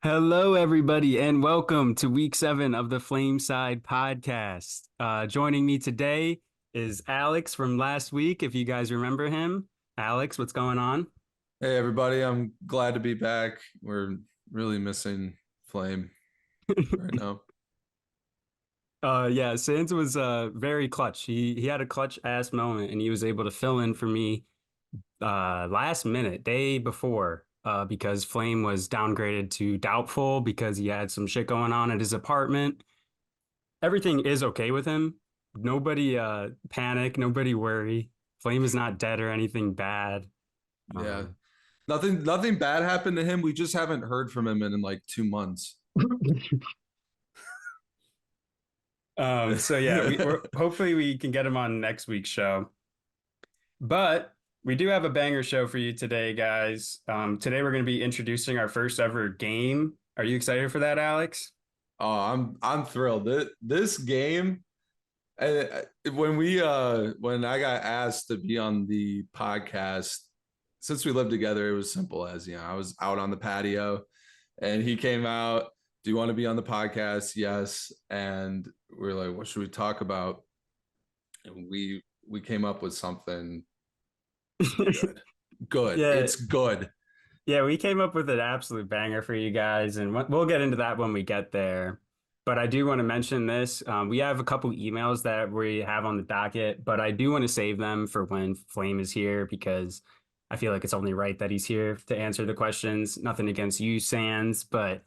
Hello, everybody, and welcome to week 7 of the Flameside podcast. Joining me today is Alex from last week, if you guys remember him. Alex, what's going on? Hey everybody, I'm glad to be back. We're really missing Flame right now. Yeah, Sands was very clutch. He had a clutch ass moment, and he was able to fill in for me last minute, day before, because Flame was downgraded to doubtful because he had some shit going on at his apartment. Everything is okay with him. Nobody panic, nobody worry. Flame is not dead or anything bad. Yeah. Um, Nothing bad happened to him. We just haven't heard from him in like 2 months. so yeah, we're hopefully we can get him on next week's show. But we do have a banger show for you today, guys. Today we're going to be introducing our first ever game. Are you excited for that, Alex? I'm thrilled. This game, when I got asked to be on the podcast, since we lived together, it was simple as I was out on the patio and he came out. Do you want to be on the podcast? Yes. And we're like, what should we talk about? And we came up with something good. Good. Yeah, It's good. yeah, we came up with an absolute banger for you guys, and we'll get into that when we get there. But I do want to mention this. We have a couple emails that we have on the docket, but I do want to save them for when Flame is here because I feel like it's only right that he's here to answer the questions. Nothing against you, Sans, but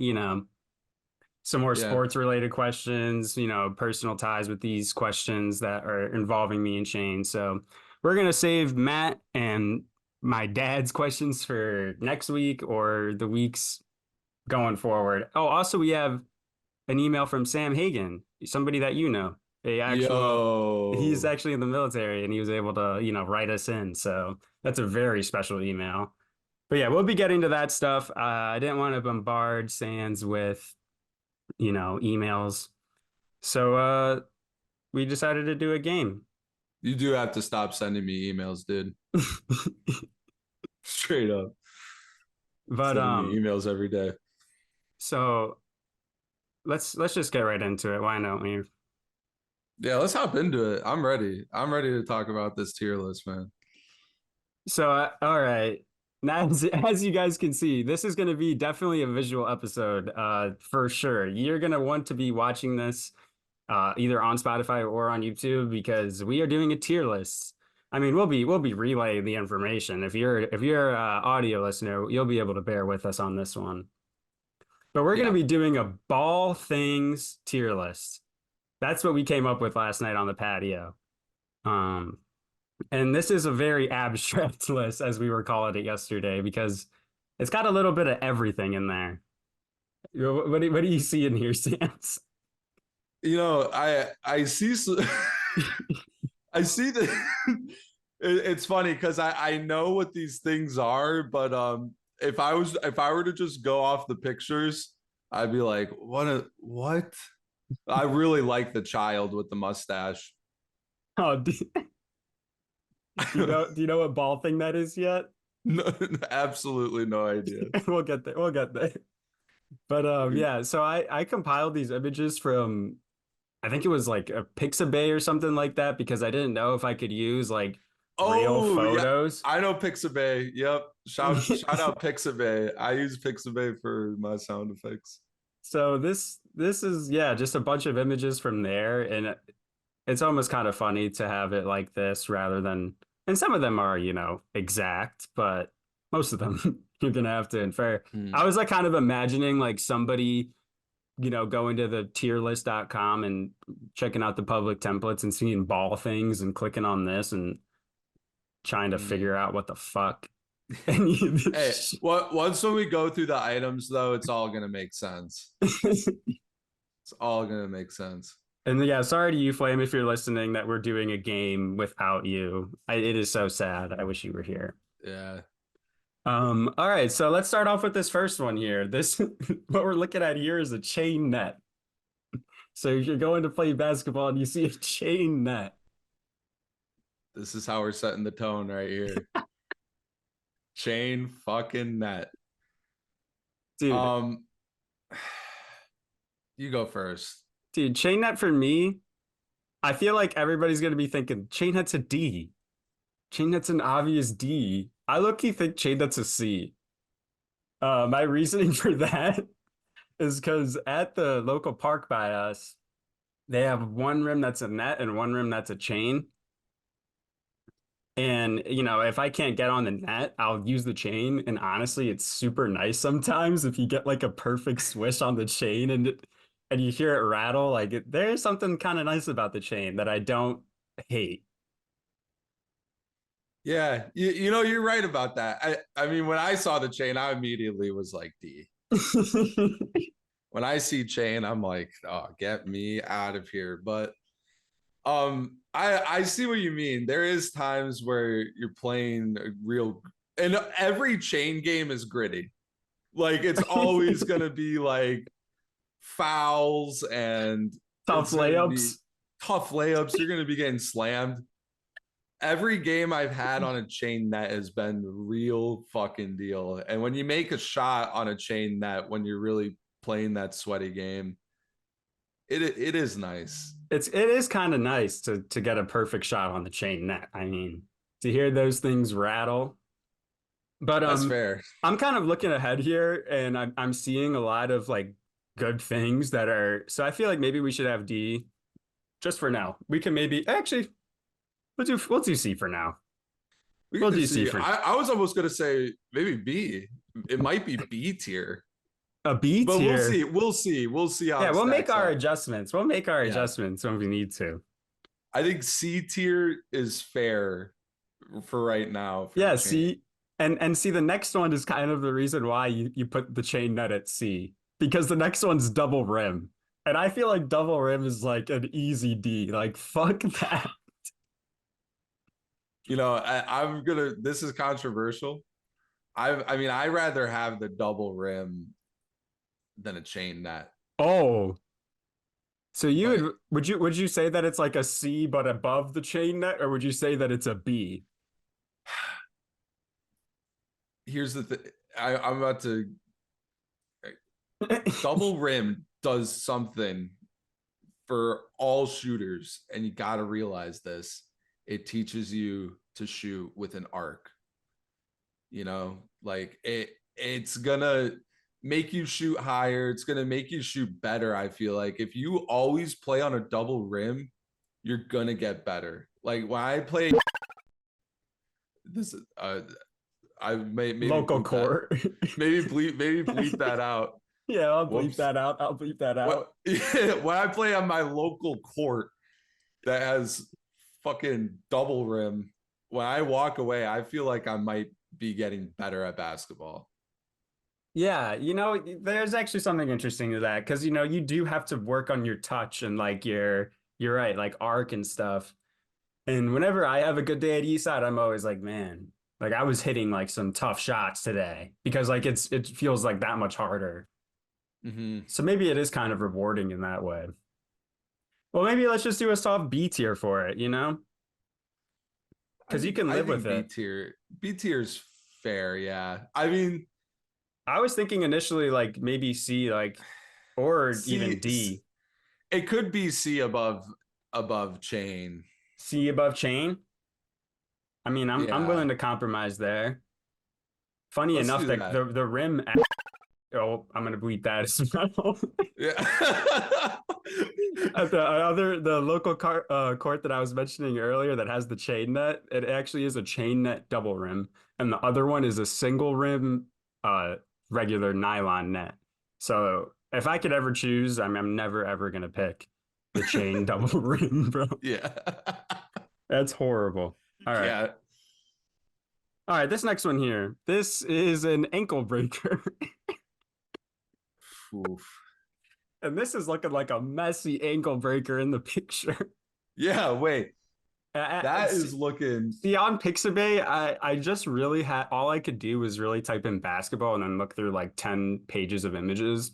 some more Yeah. sports related questions, personal ties with these questions that are involving me and Shane. So we're going to save Matt and my dad's questions for next week or the weeks going forward. Oh, also, we have an email from Sam Hagen, somebody that you know. He's Yo. actually in the military and he was able to, write us in. So that's a very special email. But yeah, we'll be getting to that stuff. I didn't want to bombard Sans with emails. So we decided to do a game. You do have to stop sending me emails, dude. Straight up. But Sending me emails every day. so let's just get right into it. Why don't we? Yeah, let's hop into it. I'm ready. I'm ready to talk about this tier list, man. So all right. Now, as you guys can see, this is going to be definitely a visual episode, for sure. You're going to want to be watching this either on Spotify or on YouTube because we are doing a tier list. I mean, we'll be relaying the information. If you're audio listener, you'll be able to bear with us on this one. But we're going to Yeah. be doing a ball things tier list. That's what we came up with last night on the patio. Um, and this is a very abstract list, as we were calling it yesterday, because it's got a little bit of everything in there. What do you see in here, Stance? I see I see that it's funny because I know what these things are, but if I were to just go off the pictures, I'd be like, what? I really like the child with the mustache. Oh, do you know what ball thing that is yet? No, absolutely no idea. We'll get there. We'll get there. But yeah. So I compiled these images from I think it was like a Pixabay or something like that because I didn't know if I could use like real Oh yeah, photos. I know Pixabay. Yep. Shout out Pixabay. I use Pixabay for my sound effects. So this is yeah, just a bunch of images from there, and it's almost kind of funny to have it like this rather than. And some of them are exact, but most of them you're gonna have to infer. Hmm. I was like kind of imagining like somebody going to the tierlist.com and checking out the public templates and seeing ball things and clicking on this and trying to Hmm. figure out what the fuck. And Hey, what once when we go through the items though, it's all gonna make sense. It's all gonna make sense. and yeah, sorry to you, Flame, if you're listening, that we're doing a game without you. It is so sad. I wish you were here. Yeah. All right, so let's start off with this first one here. This what we're looking at here is a chain net. So if you're going to play basketball and you see a chain net, This is how we're setting the tone right here. Chain fucking net. dude, Um, You go first. Dude, chain net for me, I feel like everybody's gonna be thinking chain net's a D. Chain net's an obvious D. I low-key think chain net's a C. My reasoning for that is because at the local park by us, they have one rim that's a net and one rim that's a chain. And, if I can't get on the net, I'll use the chain. And honestly, it's super nice sometimes if you get like a perfect swish on the chain and you hear it rattle. There's something kind of nice about the chain that I don't hate. Yeah, you're right about that. I mean, when I saw the chain, I immediately was like D. When I see chain, I'm like, oh, get me out of here. But I see what you mean. There is times where you're playing a real, and every chain game is gritty. Like it's always gonna be like fouls, and Tough it's gonna be layups. tough layups. You're gonna be getting slammed. Every game I've had on a chain net has been the real fucking deal. And when you make a shot on a chain net, when you're really playing that sweaty game, it is nice. It is kind of nice to get a perfect shot on the chain net. I mean, to hear those things rattle. But That's fair. I'm kind of looking ahead here, and I'm seeing a lot of like good things that are. So I feel like maybe we should have D just for now. We can maybe actually we'll do C for now. We We'll can do just C see. for I was almost gonna say maybe B. It might be B tier, a B but we'll tier. see. We'll see. We'll see how Yeah, it we'll make stacks our up. adjustments. We'll make our Yeah. adjustments when we need to. I think C tier is fair for right now for the Yeah, chain. see, and see the next one is kind of the reason why you put the chain net at C because the next one's double rim. And I feel like double rim is like an easy D. Like fuck that. I'm gonna. This is controversial. I mean, I rather have the double rim than a chain net. Oh, so you But would you say that it's like a C but above the chain net, or would you say that it's a B? here's the thing. I'm about to double rim does something for all shooters, and you got to realize this. It teaches you to shoot with an arc. Like it's gonna make you shoot higher. It's gonna make you shoot better. I feel like if you always play on a double rim, you're gonna get better. Like when I play this, I may maybe Local bleep that. court. Maybe bleep that out. Yeah, I'll bleep Whoops. that out. I'll bleep that What out. when I play on my local court that has fucking double rim, when I walk away, I feel like I might be getting better at basketball. Yeah, there's actually something interesting to that because you do have to work on your touch and like you're right, like arc and stuff. And whenever I have a good day at Eastside, I'm always like, man, like I was hitting like some tough shots today because like it feels like that much harder. Mm-hmm. So maybe it is kind of rewarding in that way. Well, maybe let's just do a soft B tier for it, I because you think can I live think with B it. tier B tier is fair. Yeah, I mean I was thinking initially like maybe C, like or even D. it could be C above chain. C above chain. I mean, I'm Yeah, willing to compromise there. Funny let's enough, do that that. the rim. Oh, I'm gonna bleep that as well. Yeah. At the local court that I was mentioning earlier that has the chain net, it actually is a chain net double rim, and the other one is a single rim, uh, regular nylon net. So if I could ever choose, I'm never ever gonna pick the chain double rim, bro. Yeah. That's horrible. You All right. can't. All right, this next one here. This is an ankle breaker. Oof. And this is looking like a messy ankle breaker in the picture. Yeah, wait. That See, is looking. see, on Pixabay, I just really had all I could do was really type in basketball and then look through like 10 pages of images.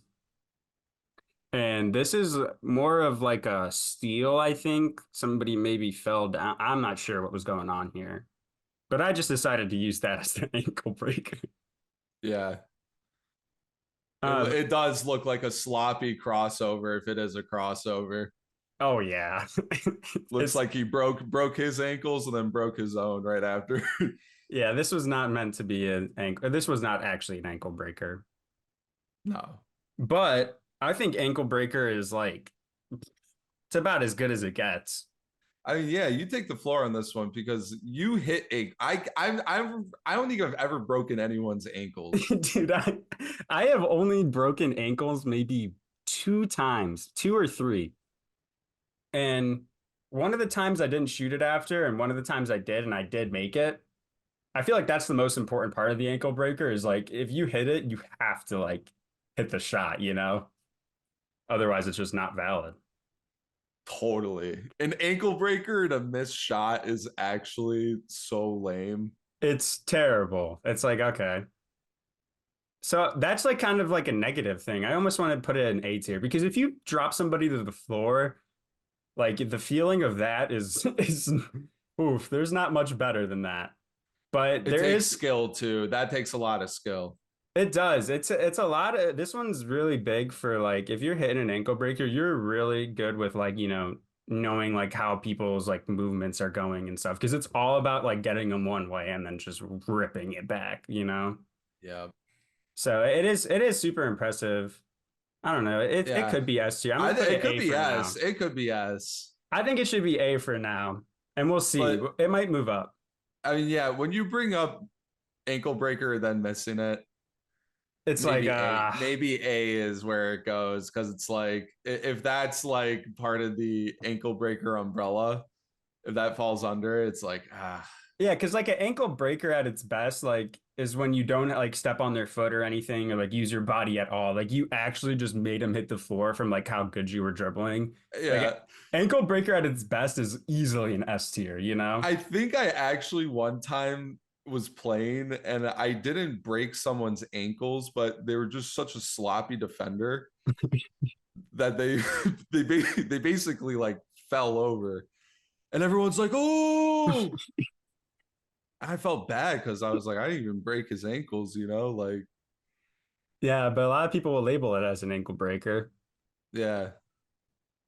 And this is more of like a steal, I think. Somebody maybe fell down. I'm not sure what was going on here. But I just decided to use that as the ankle breaker. Yeah. It, Um, it does look like a sloppy crossover if it is a crossover. oh yeah, Looks it's like he broke his ankles and then broke his own right after. yeah. This was not meant to be an ankle. This was not actually an ankle breaker, No. but I think ankle breaker is like it's about as good as it gets. I mean, yeah, you take the floor on this one because you hit a. I don't think I've ever broken anyone's ankles. Dude, I have only broken ankles maybe two times, two or three. And one of the times I didn't shoot it after, and one of the times I did, and I did make it. I feel like that's the most important part of the ankle breaker is like if you hit it, you have to like hit the shot, you know? Otherwise, it's just not valid. Totally, an ankle breaker and a missed shot is actually so lame. It's terrible. It's like, okay. So that's like kind of like a negative thing. I almost want to put it in A tier because if you drop somebody to the floor, like the feeling of that is oof, there's not much better than that. But It there takes is skill too. That takes a lot of skill. it does. It's a lot of this one's really big for like if you're hitting an ankle breaker, you're really good with like, knowing like how people's like movements are going and stuff because it's all about like getting them one way and then just ripping it back, you know? Yeah, So it is super impressive. I don't know. It yeah. could be S tier. I'm gonna put It it could A be for S. now. It could be S. I think it should be A for now. And we'll see. But It might move up. I mean, yeah, when you bring up ankle breaker then missing it, It's like maybe A is where it goes because it's like if that's like part of the ankle breaker umbrella, if that falls under, it's like yeah, because like an ankle breaker at its best, like is when you don't like step on their foot or anything or like use your body at all. Like you actually just made them hit the floor from like how good you were dribbling. yeah. Like ankle breaker at its best is easily an S tier, you know? I think I actually one time was playing and I didn't break someone's ankles, but they were just such a sloppy defender that they they basically like fell over, and everyone's like, "Oh!" I felt bad because I was like, I didn't even break his ankles, like Yeah, but a lot of people will label it as an ankle breaker. yeah,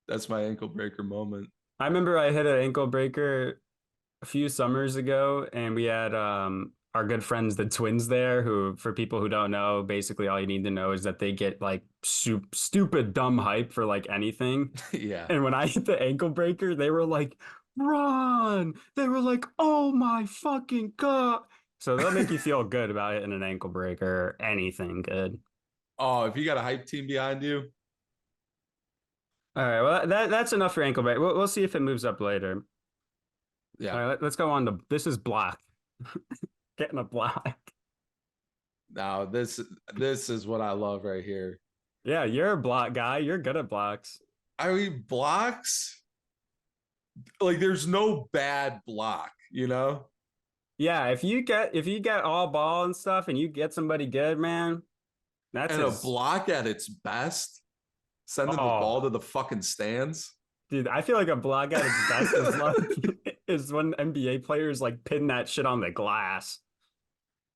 that's my ankle breaker moment. I remember I hit an ankle breaker a few summers ago, and we had our good friends, the twins there, who, for people who don't know, basically all you need to know is that they get like stupid dumb hype for like anything. Yeah. And when I hit the ankle breaker, they were like, run! They were like, oh my fucking God. So they'll make you feel good about hitting an ankle breaker or anything good. Oh, if you got a hype team behind you, All right, well that's enough for ankle break. We'll see if it moves up later. All yeah. right, let's go on to this is block. Getting a block. Now this is what I love right here. Yeah, you're a block guy. You're good at blocks. I mean, blocks, like there's no bad block. Yeah, if you get all ball and stuff and you get somebody good, man, that's And a his. block at its best, sending the ball Oh, to the fucking stands. dude, I feel like a block at its best is like is when NBA players like pin that shit on the glass.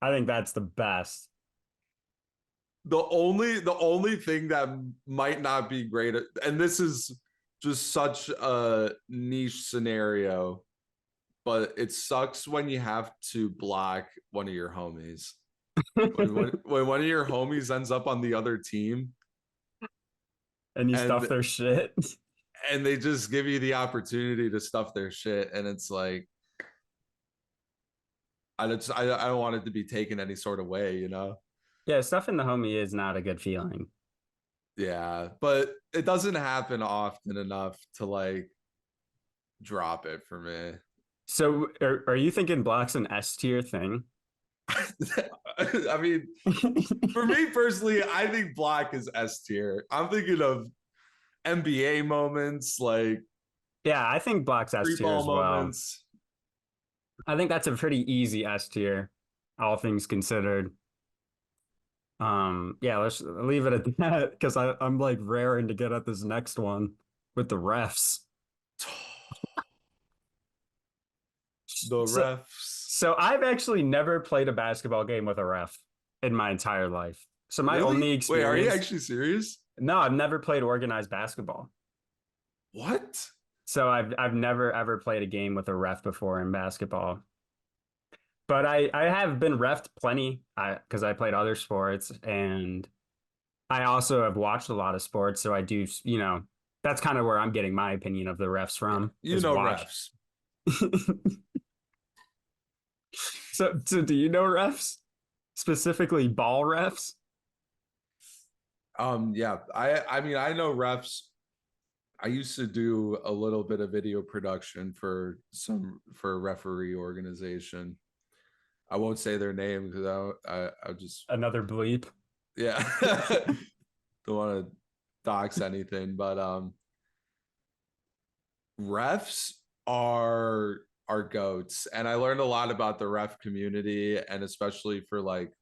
I think that's the best. The only thing that might not be great and this is just such a niche scenario, but it sucks when you have to block one of your homies. When one of your homies ends up on the other team And you stuff and their shit. they just give you the opportunity to stuff their shit, and it's like I don't want it to be taken any sort of way. Yeah, stuffing the homie is not a good feeling. Yeah, but it doesn't happen often enough to like drop it for me. So are you thinking block's an S tier thing? I mean, for me personally, I think block is S tier. I'm thinking of NBA moments, like Yeah, I think block's S free tier ball as well. moments. I think that's a pretty easy S tier, all things considered. Yeah, let's leave it at that because I'm like raring to get at this next one with the refs. The So refs. so I've actually never played a basketball game with a ref in my entire life. So my Really? only Wait, are you experience, actually serious? no, I've never played organized basketball. What? So I've never ever played a game with a ref before in basketball. But I have been refed plenty because I played other sports and I also have watched a lot of sports. So I do, that's kind of where I'm getting my opinion of the refs Yeah, from you is know watch. refs. So do you know refs? Specifically ball refs? Yeah, I mean I know refs. I used to do a little bit of video production for a referee organization. I won't say their name because I just Another bleep. yeah don't want to dox anything, but refs are goats, and I learned a lot about the ref community, and especially for like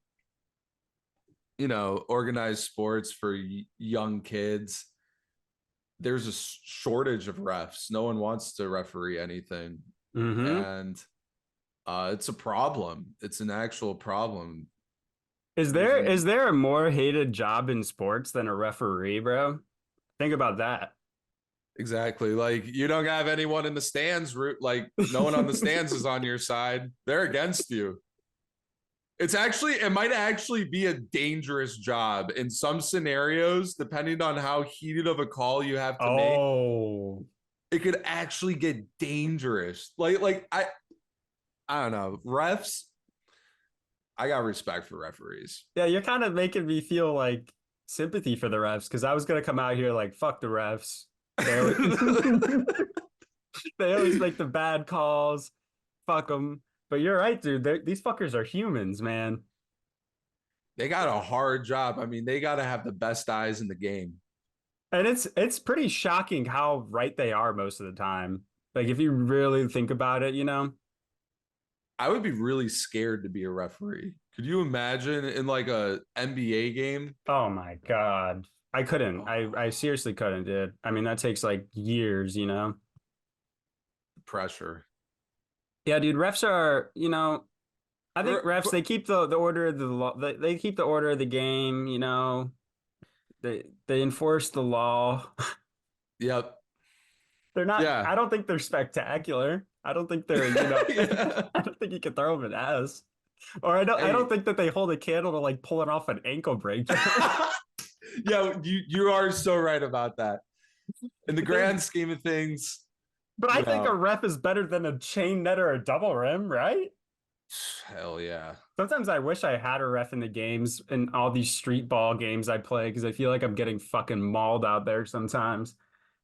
organized sports for young kids. There's a shortage of refs. No one wants to referee anything, Hmm. and it's a problem. It's an actual problem. Is There's there a is there a more hated job in sports than a referee, bro? Think about that. Exactly. Like you don't have anyone in the stands. Like no one on the stands is on your side. They're against you. It might actually be a dangerous job in some scenarios, depending on how heated of a call you have to make. Oh, It could actually get dangerous. I don't know. Refs, I got respect for referees. yeah, you're kind of making me feel like sympathy for the refs because I was gonna come out here like fuck the refs. They always they always make the bad calls. Fuck them. But you're right, dude. These fuckers are humans, man. They got a hard job. I mean, they got to have the best eyes in the game. And it's pretty shocking how right they are most of the time. Like if you really think about it, I would be really scared to be a referee. Could you imagine in like a NBA game? Oh my God. I couldn't. I Oh, seriously couldn't, dude. I mean, that takes like years. the pressure. Yeah, dude, refs are, I think refs they keep the order of the law. They keep the order of the game. They enforce the law. Yep. They're not. Yeah. I don't think they're spectacular. I don't think they're. Yeah. I don't think you can throw them an S. Or I don't Hey. think that they hold a candle to like pulling off an ankle breakdown. Yeah, you are so right about that. In the They're, grand scheme of things, but I you think a know, ref is better than a chain net or a double rim, right? hell yeah. Sometimes I wish I had a ref in the games in all these street ball games I play because I feel like I'm getting fucking mauled out there sometimes.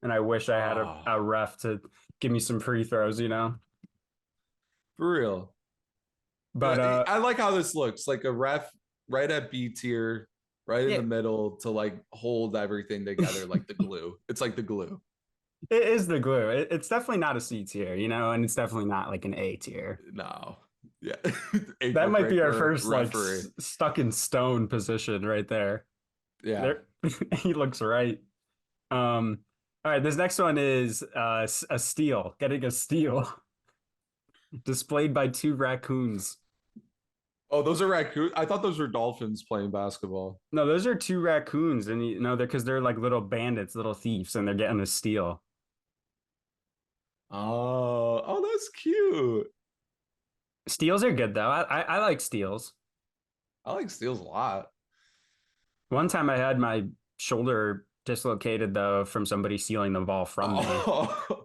And I wish I had Oh, a ref to give me some free throws. for real. But I like how this looks like a ref right at B tier, right in yeah, the middle to like hold everything together like the glue. It's like the glue. it is the glue. It's definitely not a C tier, and it's definitely not like an A tier. No. Yeah. That Ankle might be our breaker first like referee. stuck in stone position right there. Yeah. There, he looks right. All right, this next one is a steal, getting a steal displayed by two raccoons. Oh, those are raccoons. I thought those were dolphins playing basketball. No, those are two raccoons, and they're because they're like little bandits, little thieves, and they're getting a steal. Oh, that's cute. Steals are good though. I like steals. I like steals a lot. One time I had my shoulder dislocated though from somebody stealing the ball from me. Oh,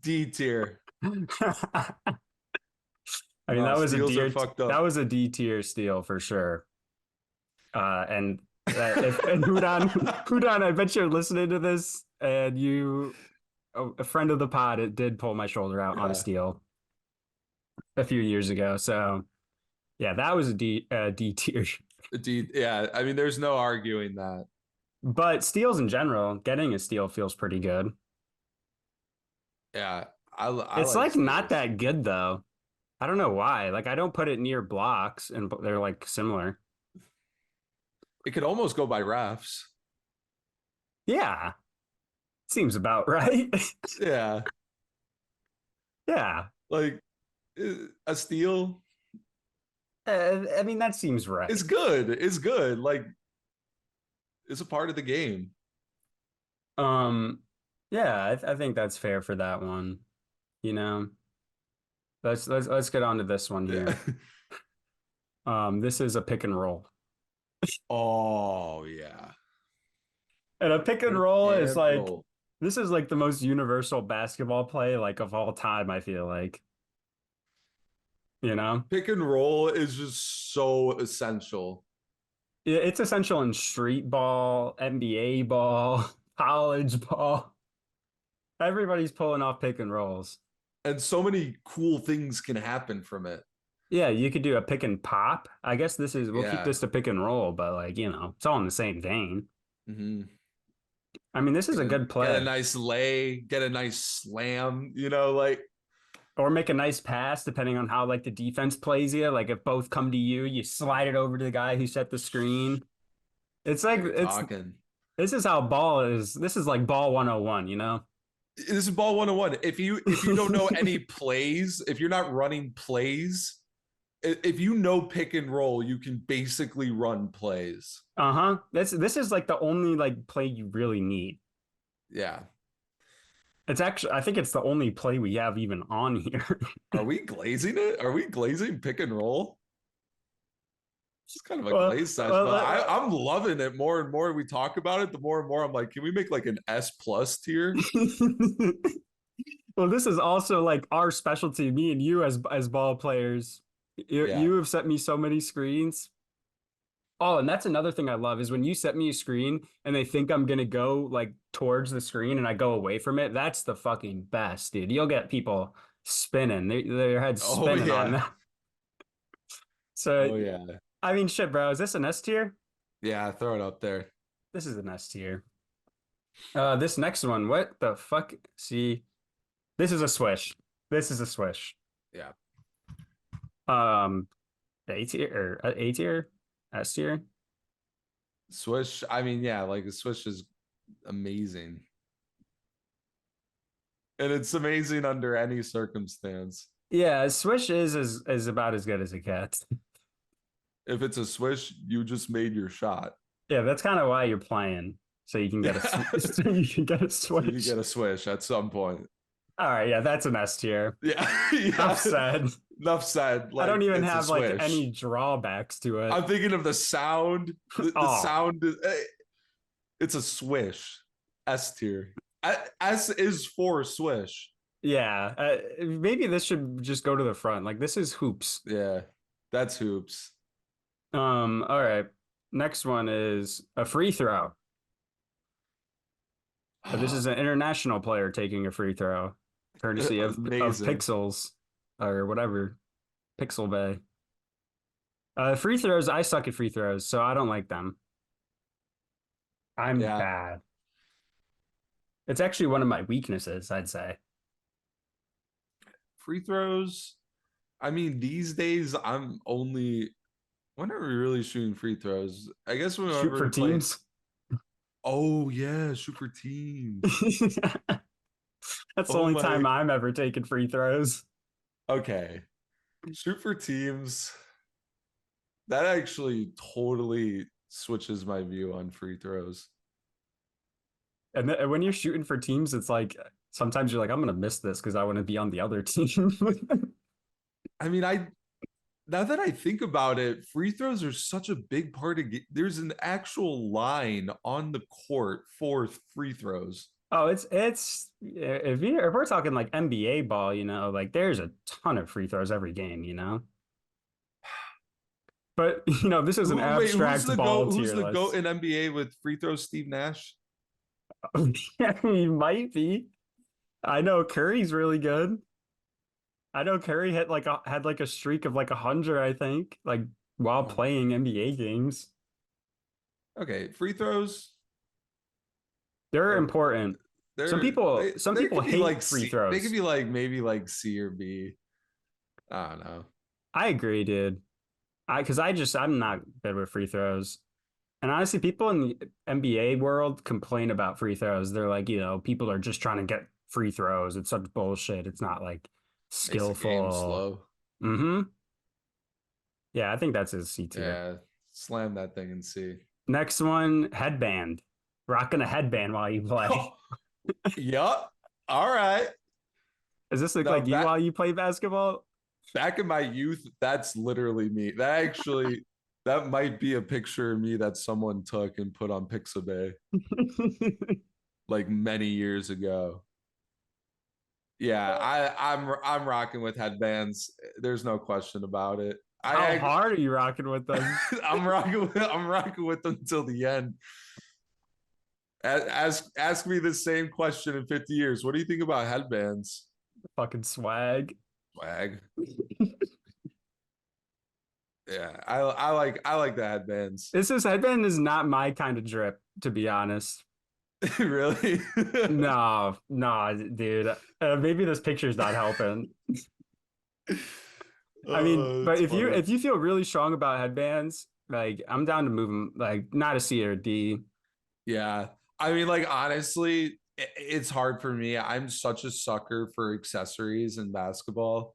D tier. I mean, No, steals are fucked that up. was a D tier steal for sure. And if and Hudon, I bet you're listening to this, and a friend of the pod, it did pull my shoulder out on a Yeah. steal a few years ago. So yeah, that was a D tier. D, yeah. I mean, there's no arguing that. But steals in general, getting a steal feels pretty good. Yeah. I It's like like not steals. that good though. I don't know why. Like I don't put it near blocks, and they're like similar. It could almost go by refs. Yeah, seems about right. Yeah. Yeah, Like a steal I mean that seems right. is good. It's good. Like It's a part of the game. Um, yeah, I think that's fair for that one. You know, let's get on to this one Yeah. here. This is a pick and roll. Oh yeah. And a pick and Pick roll is and like roll. this is like the most universal basketball play like of all time, I feel like. You know? Pick and roll is just so essential. It's essential in street ball, NBA ball, college ball. Everybody's pulling off pick and rolls. And so many cool things can happen from it. Yeah, you could do a pick and pop. I guess we'll keep Yeah. this to pick and roll, but like, it's all in the same vein. Hmm. I mean, this is a good Get a play. nice lay, get a nice slam, you know, like Or make a nice pass depending on how like the defense plays you. Like if both come to you, you slide it over to the guy who set the screen. It's now like you're talking. this is how ball is. This is like ball 101, you know? This is ball 101. If you don't know any plays, if you're not running plays, if you know pick and roll, you can basically run plays. Uh-huh. This is like the only like play you really need. Yeah. It's actually I think it's the only play we have even on here. Are we glazing it? Are we glazing pick and roll? It's kind of a Well, glaze session, well, but I'm loving it more and more we talk about it. The more and more I'm like, can we make like an S plus tier? well, this is also like our specialty, me and you as ball players. Yeah. You have sent me so many screens. Oh, and that's another thing I love is when you set me a screen and they think I'm gonna go like towards the screen and I go away from it. That's the fucking best, dude. You'll get people spinning, their heads Oh spinning on yeah. that. So, Oh yeah. I mean, shit, bro. Is this an S tier? Yeah, throw it up there. This is an S tier. This next one, what the fuck? See, this is a swish. This is a swish. Yeah. Um, A tier or A tier, S tier. Swish. I mean, yeah, like the Swish is amazing. And it's amazing under any circumstance. Yeah, swish is about as good as it gets. If it's a Swish, you just made your shot. Yeah, that's kind of why you're playing, so you can get a so you can get a So you switch. get a Swish at some point. All right, yeah, that's an S tier. Yeah. Enough Yeah. said. Enough said. I Like don't even it's a have like Swish. any drawbacks to it. I'm thinking of the sound. The Oh, sound is it's a Swish. S tier. S is for Swish. yeah. Maybe this should just go to the front. Like this is hoops. Yeah. That's hoops. All right. Next one is a free throw. This is an international player taking a free throw, courtesy of Amazing. Pixels or whatever, Pixel Bay. Free throws, I suck at free throws, so I don't like them. I'm Yeah. bad. It's actually one of my weaknesses, I'd say. Free throws. I mean, these days I'm only when are we really shooting free throws? I guess Shoot whenever for we're playing. teams. Oh yeah, shoot for teams. That's the Oh only time my. I'm ever taking free throws. Okay. Shoot for teams. That actually totally switches my view on free throws. And when you're shooting for teams, it's like sometimes you're like, I'm gonna miss this because I want to be on the other team. I mean, I now that I think about it, free throws are such a big part of there's an actual line on the court for free throws. Oh, it's if we're talking like NBA ball, like there's a ton of free throws every game, But this is an Who wait, abstract ball who's tier the GOAT list. in NBA with free throws? Steve Nash? He might be. I know Curry's really good. I know Curry had like a streak of like 100, I think, like while Oh, playing NBA games. okay, free throws They're are important. Some they're people some they people could be hate like free C, they could throws. be like maybe like C or B. I don't know. I agree, dude. I'm not good with free throws. And honestly, people in the NBA world complain about free throws. They're like, people are just trying to get free throws. It's such bullshit. It's not like Makes the game skillful. slow. Mm-hmm. Yeah, I think that's his C tier. Yeah, slam that thing and see. Next one, headband. Rocking a headband while you play. Oh, yup. All right. Does this look Now like you back while you play basketball? back in my youth, that's literally me. That might be a picture of me that someone took and put on Pixabay like many years ago. Yeah, I'm rocking with headbands. There's no question about it. How hard are you rocking with them? I'm rocking with them till the end. Ask me the same question in 50 years. What do you think about headbands? Fucking swag. Swag. Yeah, I like the headbands. This headband is not my kind of drip, to be honest. Really? No, no, dude. Maybe this picture's not helping. I mean, Oh, but it's if funny. you feel really strong about headbands, like I'm down to move them, like not a C or a D. Yeah. I mean, like honestly, it's hard for me. I'm such a sucker for accessories in basketball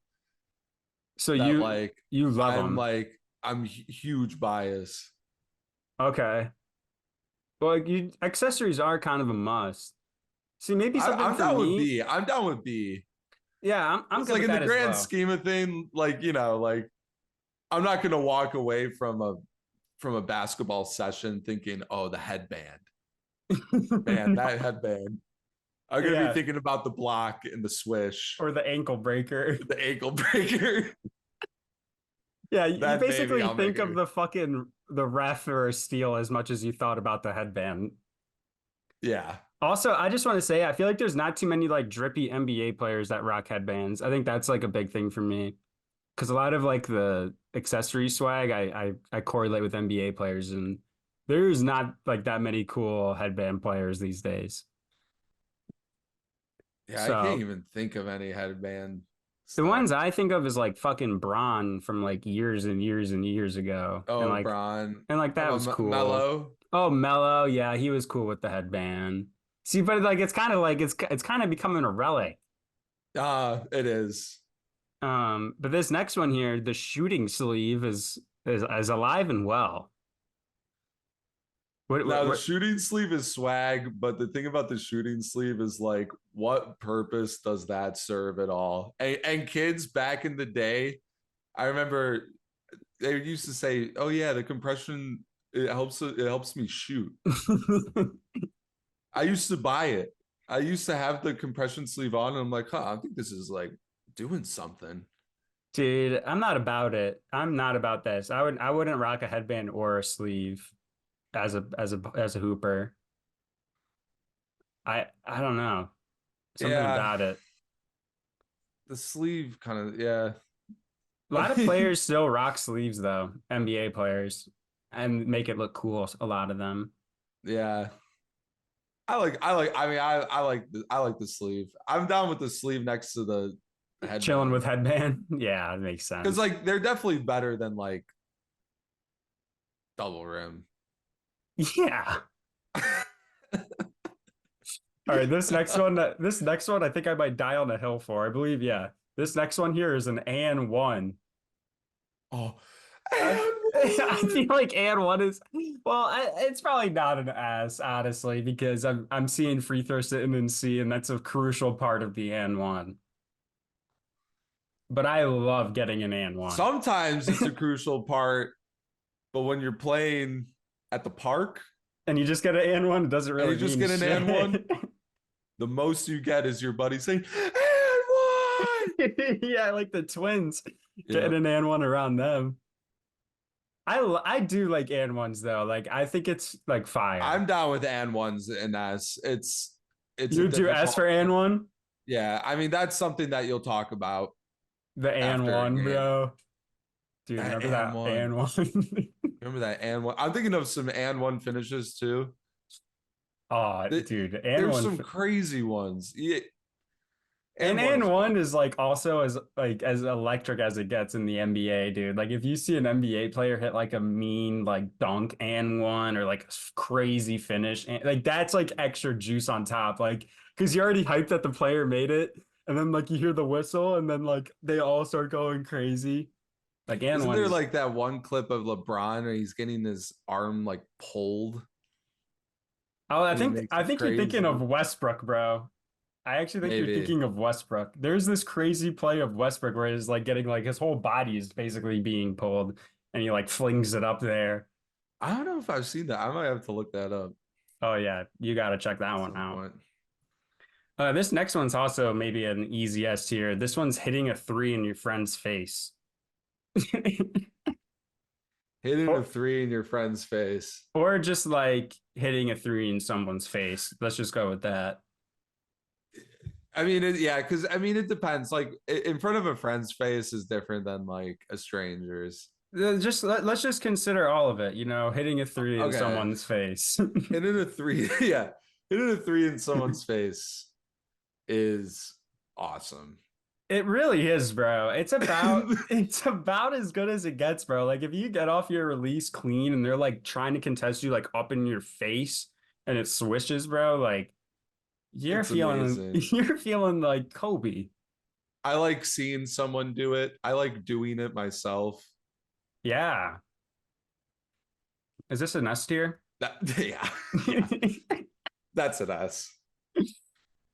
So that you love them. like I'm huge bias. Okay. Well, like you accessories are kind of a must. See, maybe something I'm for down with me. B. I'm down with B. Yeah, I'm It's good like with in the that as grand well. scheme of thing, like like I'm not gonna walk away from a basketball session thinking, oh, the headband. Man, that headband. I'm gonna be Yeah, thinking about the block and the swish, or the ankle breaker. the ankle breaker. Yeah, you That maybe basically I'll make think of it. the fucking the ref or a steal as much as you thought about the headband. Yeah. Also, I just want to say I feel like there's not too many like drippy NBA players that rock headbands. I think that's like a big thing for me because a lot of like the accessory swag I correlate with NBA players and there's not like that many cool headband players these days. Yeah, I can't So even think of any headband the stuff. ones I think of is like fucking Braun from like years and years and years ago, Oh, Bron. and like How that was about cool. Mello? Oh, Mello, yeah, he was cool with the headband. See, but like it's kind of like it's kind of becoming a relic. It is. But this next one here, the shooting sleeve is alive and well. Now the What shooting sleeve is swag, but the thing about the shooting sleeve is like, what purpose does that serve at all? And kids back in the day, I remember they used to say, "Oh yeah, the compression it helps me shoot." I used to buy it. I used to have the compression sleeve on, and I'm like, huh, I think this is like doing something. Dude, I'm not about it. I'm not about this. I wouldn't rock a headband or a sleeve as a hooper. I don't know. Something Yeah, about it. the sleeve kind of, yeah. A I lot of mean, players still rock sleeves though, NBA players, and make it look cool, a lot of them. yeah. I like the sleeve. I'm down with the sleeve next to the Chilling with headband. headband. Yeah, it makes Because sense. like they're definitely better than like double rim. Yeah. All right, this next one, I think I might die on a hill for. I believe, yeah. This next one here is an and one. Oh, I, and I one. feel like and one is well, it's probably not an ass, honestly, because I'm seeing free throw sitting in C, and that's a crucial part of the and one. But I love getting an and one. Sometimes it's a crucial part, but when you're playing at the park And you just get an and one, it doesn't and really you just mean get an and one, shit. the most you get is your buddy saying, and one. Yeah, like the twins Yeah. getting an and one around them. I do like and ones though. Like I think it's like fire. I'm down with and ones and that's it's a You do S difficult. for and one, Yeah, I mean that's something that you'll talk about the and after a one, game. bro. Dude, That remember and that one. and one? Remember that and one. I'm thinking of some and one finishes too. Oh, Th- dude, and There's one. some crazy ones. Yeah, And and one is one fun. is like also as electric as it gets in the NBA, dude. Like if you see an NBA player hit like a mean like dunk and one or like a crazy finish, and like that's like extra juice on top. Like because you already hyped that the player made it, and then like you hear the whistle, and then like they all start going crazy. Like, and Isn't there one's like that one clip of LeBron where he's getting his arm like pulled oh, I and he think makes I a think you're thinking of crazy Westbrook, bro. I actually think you're maybe. thinking of Westbrook. There's this crazy play of Westbrook where he's like getting like his whole body is basically being pulled and he like flings it up there. I don't know if I've seen that. I might have to look that up Oh yeah, you got to check that at one some out. point. This next one's also maybe an easy S tier. This one's hitting a three in your friend's face. Hitting a Or, three in your friend's face. or just like hitting a three in someone's face. Let's just go with that. I mean, yeah, because I mean, it depends. Like in front of a friend's face is different than like a stranger's. Let's just consider all of it, hitting a three in Okay, someone's face. hitting a three, yeah, hitting a three in someone's face is awesome. It really is, bro. It's about as good as it gets, bro. Like if you get off your release clean and they're like trying to contest you like up in your face and it swishes, bro, like you're It's feeling amazing. you're feeling like Kobe. I like seeing someone do it. I like doing it myself. Yeah. Is this an S tier? That yeah, yeah, that's an S.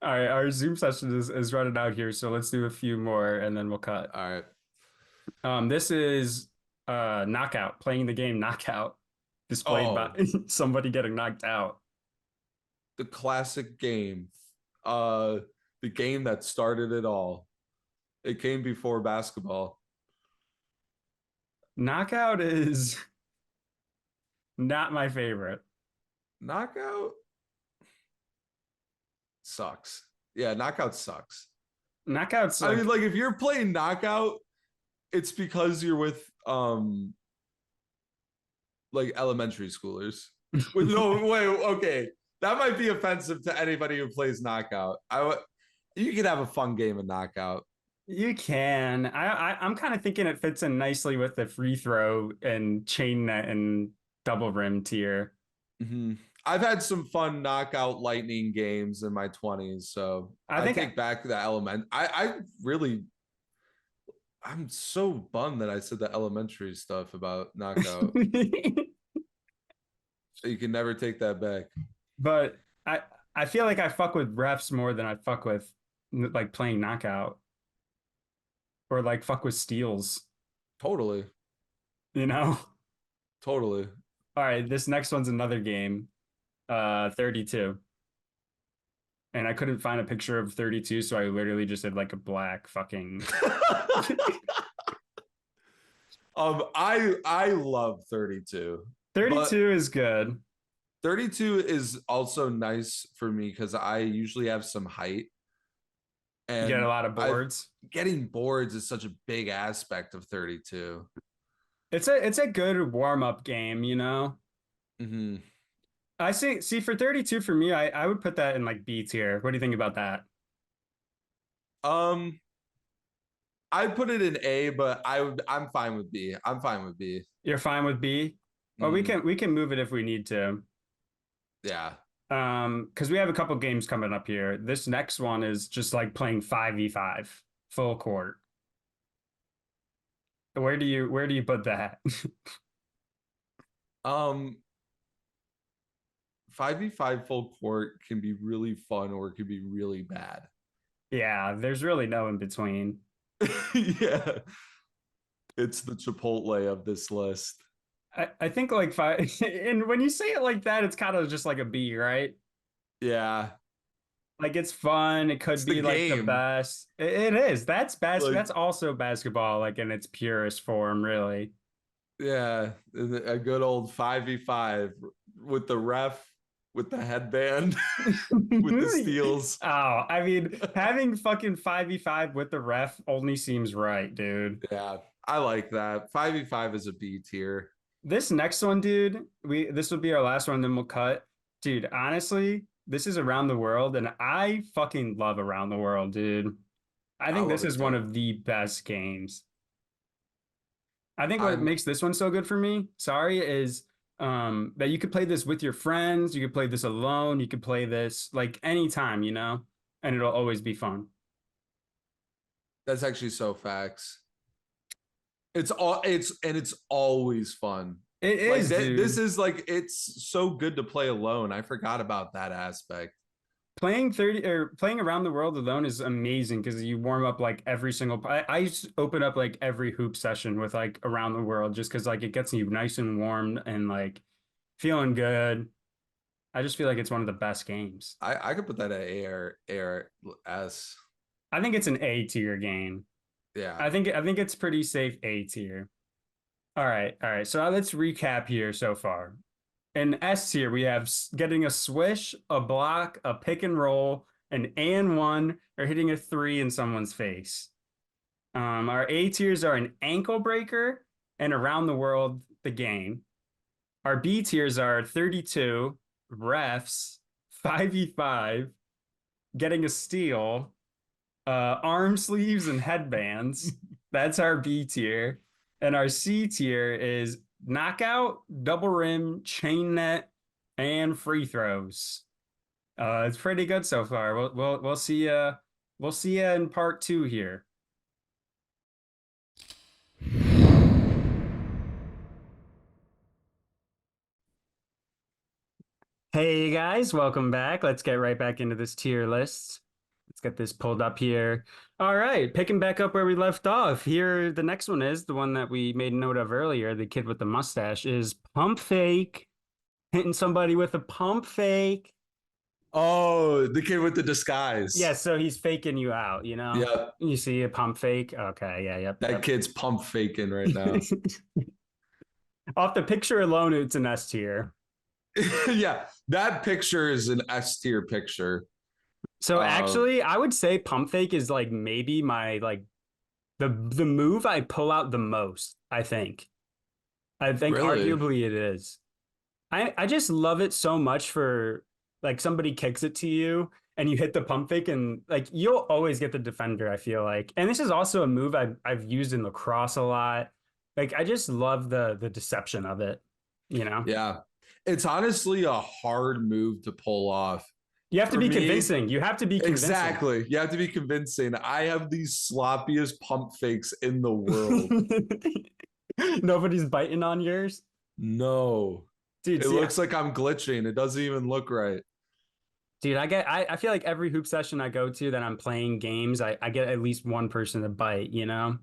All right, our Zoom session is running out here, so let's do a few more and then we'll cut. All right. This is knockout, playing the game knockout, displayed by Oh, somebody getting knocked out. the classic game. Uh the game that started it all. It came before basketball. Knockout is not my favorite. Knockout sucks. Yeah, knockout sucks. Knockout's I mean, like like if you're playing knockout, it's because you're with like elementary schoolers. With no wait, okay. That might be offensive to anybody who plays knockout. You can have a fun game of knockout. you can. I'm kind of thinking it fits in nicely with the free throw and chain net and double rim tier. Mm-hmm. I've had some fun knockout lightning games in my 20s, so I I think take back the element. I really I'm so bummed that I said the elementary stuff about knockout. You can never take that back. but I feel like I fuck with refs more than I fuck with like playing knockout or like fuck with steals, Totally. you know? Totally. All right, this next one's another game. 32. And I couldn't find a picture of 32, so I literally just did like a black fucking I love 32, but 32 is good. 32 is also nice for me because I usually have some height You get a and lot of I've boards. getting boards is such a big aspect of 32. It's a good warm-up game, you know? Mm-hmm. I see for 32 for me, I would put that in like B tier. What do you think about that? Um, I put it in A, but I'm fine with B. I'm fine with B. You're fine with B? Well, we Mm-hmm. can we can move it if we need to. Yeah. Because we have a couple games coming up here. This next one is just like playing 5v5, full court. Where do you put that? Um, 5v5 full court can be really fun or it can be really bad. Yeah, there's really no in between. Yeah. It's the Chipotle of this list. I think like five, and when you say it like that, it's kind of just like a B, right? Yeah. Like it's fun. It could It's the be like the game. best. It is. Like, That's also basketball, like in its purest form, really. yeah, a good old 5v5 with the ref, with the headband, with the steals. Oh, I mean, having fucking 5v5 with the ref only seems right, dude. Yeah, I like that. 5v5 is a B tier. This next one, dude, this will be our last one, then we'll cut. Dude, honestly, this is Around the World, and I fucking love Around the World, dude. I I think love this it is one too. of the best games. I think what I'm makes this one so good for me, sorry, is that you could play this with your friends, you could play this alone, you could play this like anytime, and it'll always be fun. That's actually so facts. It's always fun. It Like is, that, this dude. is like it's so good to play alone. I forgot about that aspect. Playing 30 or playing around the world alone is amazing because you warm up like every single. I just open up like every hoop session with like around the world just because like it gets you nice and warm and like feeling good. I just feel like it's one of the best games. I could put that at ARS. I think it's an A tier game. Yeah. I think it's pretty safe A tier. All right. So let's recap here so far. In S tier, we have getting a swish, a block, a pick and roll, an and one, or hitting a three in someone's face. Our A tiers are an ankle breaker and around the world the game. Our B tiers are 32, refs, 5v5, getting a steal, arm sleeves and headbands. That's our B tier. And our C tier is knockout, double rim, chain net, and free throws. It's pretty good so far. We'll see we'll see you in part two here. Hey guys, welcome back. Let's get right back into this tier list. Let's get this pulled up here. All right, picking back up where we left off. Here, the next one is the one that we made note of earlier. The kid with the mustache is pump fake, hitting somebody with a pump fake. Oh, the kid with the disguise. Yeah, so he's faking you out, you know? Yeah, You see a pump fake? Okay, yeah, that yep. kid's pump faking right now. Off the picture alone, it's an S tier. Yeah, that picture is an S tier picture. So Um, actually, I would say pump fake is like maybe my like the move I pull out the most, I think. I think really? arguably it is. I just love it so much for like somebody kicks it to you and you hit the pump fake and like you'll always get the defender, I feel like. And this is also a move I've used in lacrosse a lot. Like I just love the deception of it, you know. Yeah. It's honestly a hard move to pull off. You have to For be me, convincing. You have to be convincing. exactly. You have to be convincing. I have these sloppiest pump fakes in the world. Nobody's biting on yours. No. Dude, It see, looks like I'm glitching. It doesn't even look right. dude, I feel like every hoop session I go to that I'm playing games, I get at least one person to bite, you know?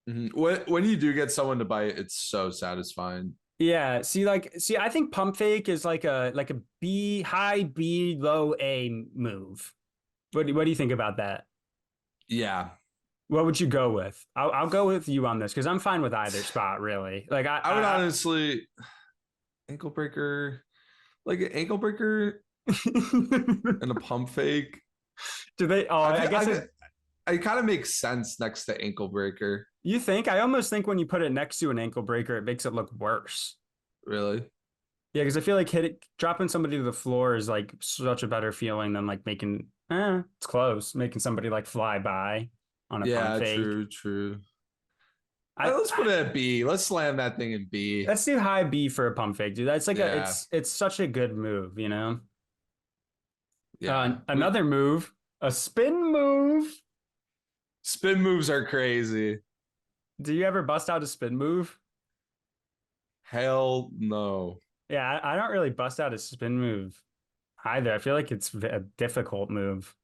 Mhm. When you do get someone to bite, it's so satisfying. Yeah, see, I think pump fake is like a B high B low A move. What do you think about that? Yeah. What would you go with? I'll go with you on this because I'm fine with either spot, really. Like I would honestly ankle breaker, like an ankle breaker and a pump fake. do they? Oh, I I feel, guess it. it kind of makes sense next to ankle breaker. You think? I almost think when you put it next to an ankle breaker, it makes it look worse. Really? Yeah, because I feel like dropping somebody to the floor is like such a better feeling than like making it's close, making somebody like fly by on a pump Yeah, fake. true, true. I Let's put it at B. Let's slam that thing in B. let's do high B for a pump fake, dude. That's like a Yeah, it's such a good move, you know. yeah. Another move, a spin move. Spin moves are crazy. Do you ever bust out a spin move? Hell no. Yeah, I don't really bust out a spin move either. I feel like it's a difficult move.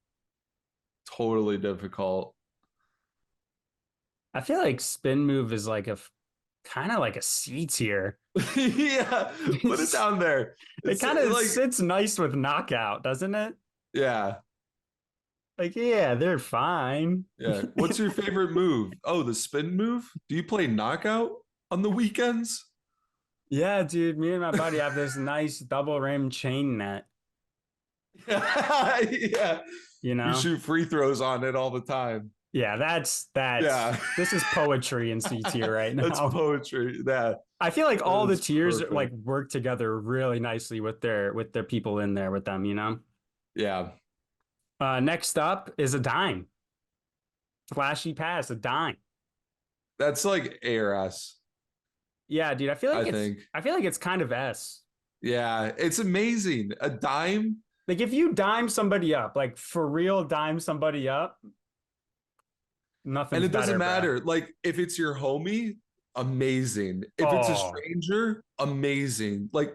Totally difficult. I feel like spin move is like a kind of like a C tier. Yeah, put it down there. It It's kind of like, sits nice with knockout, doesn't it? yeah, Like, yeah, they're fine. yeah. What's your favorite move? Oh, the spin move? Do you play knockout on the weekends? Yeah, dude, me and my buddy have this nice double rim chain net, Yeah. you We know? shoot free throws on it all the time. Yeah, that's Yeah. this is poetry in C tier right That's now. poetry. That I feel like all the is tiers like perfect. work together really nicely with their people in there with them, you know? Yeah. Next up is a dime. Flashy pass, a dime. That's like ARS, Yeah, dude, I think. I feel like it's kind of S. Yeah. It's amazing. A dime. Like if you dime somebody up, like for real dime somebody up, And nothing's it doesn't better, bro. matter. Like if it's your homie, amazing. If it's a Oh, stranger, amazing. Like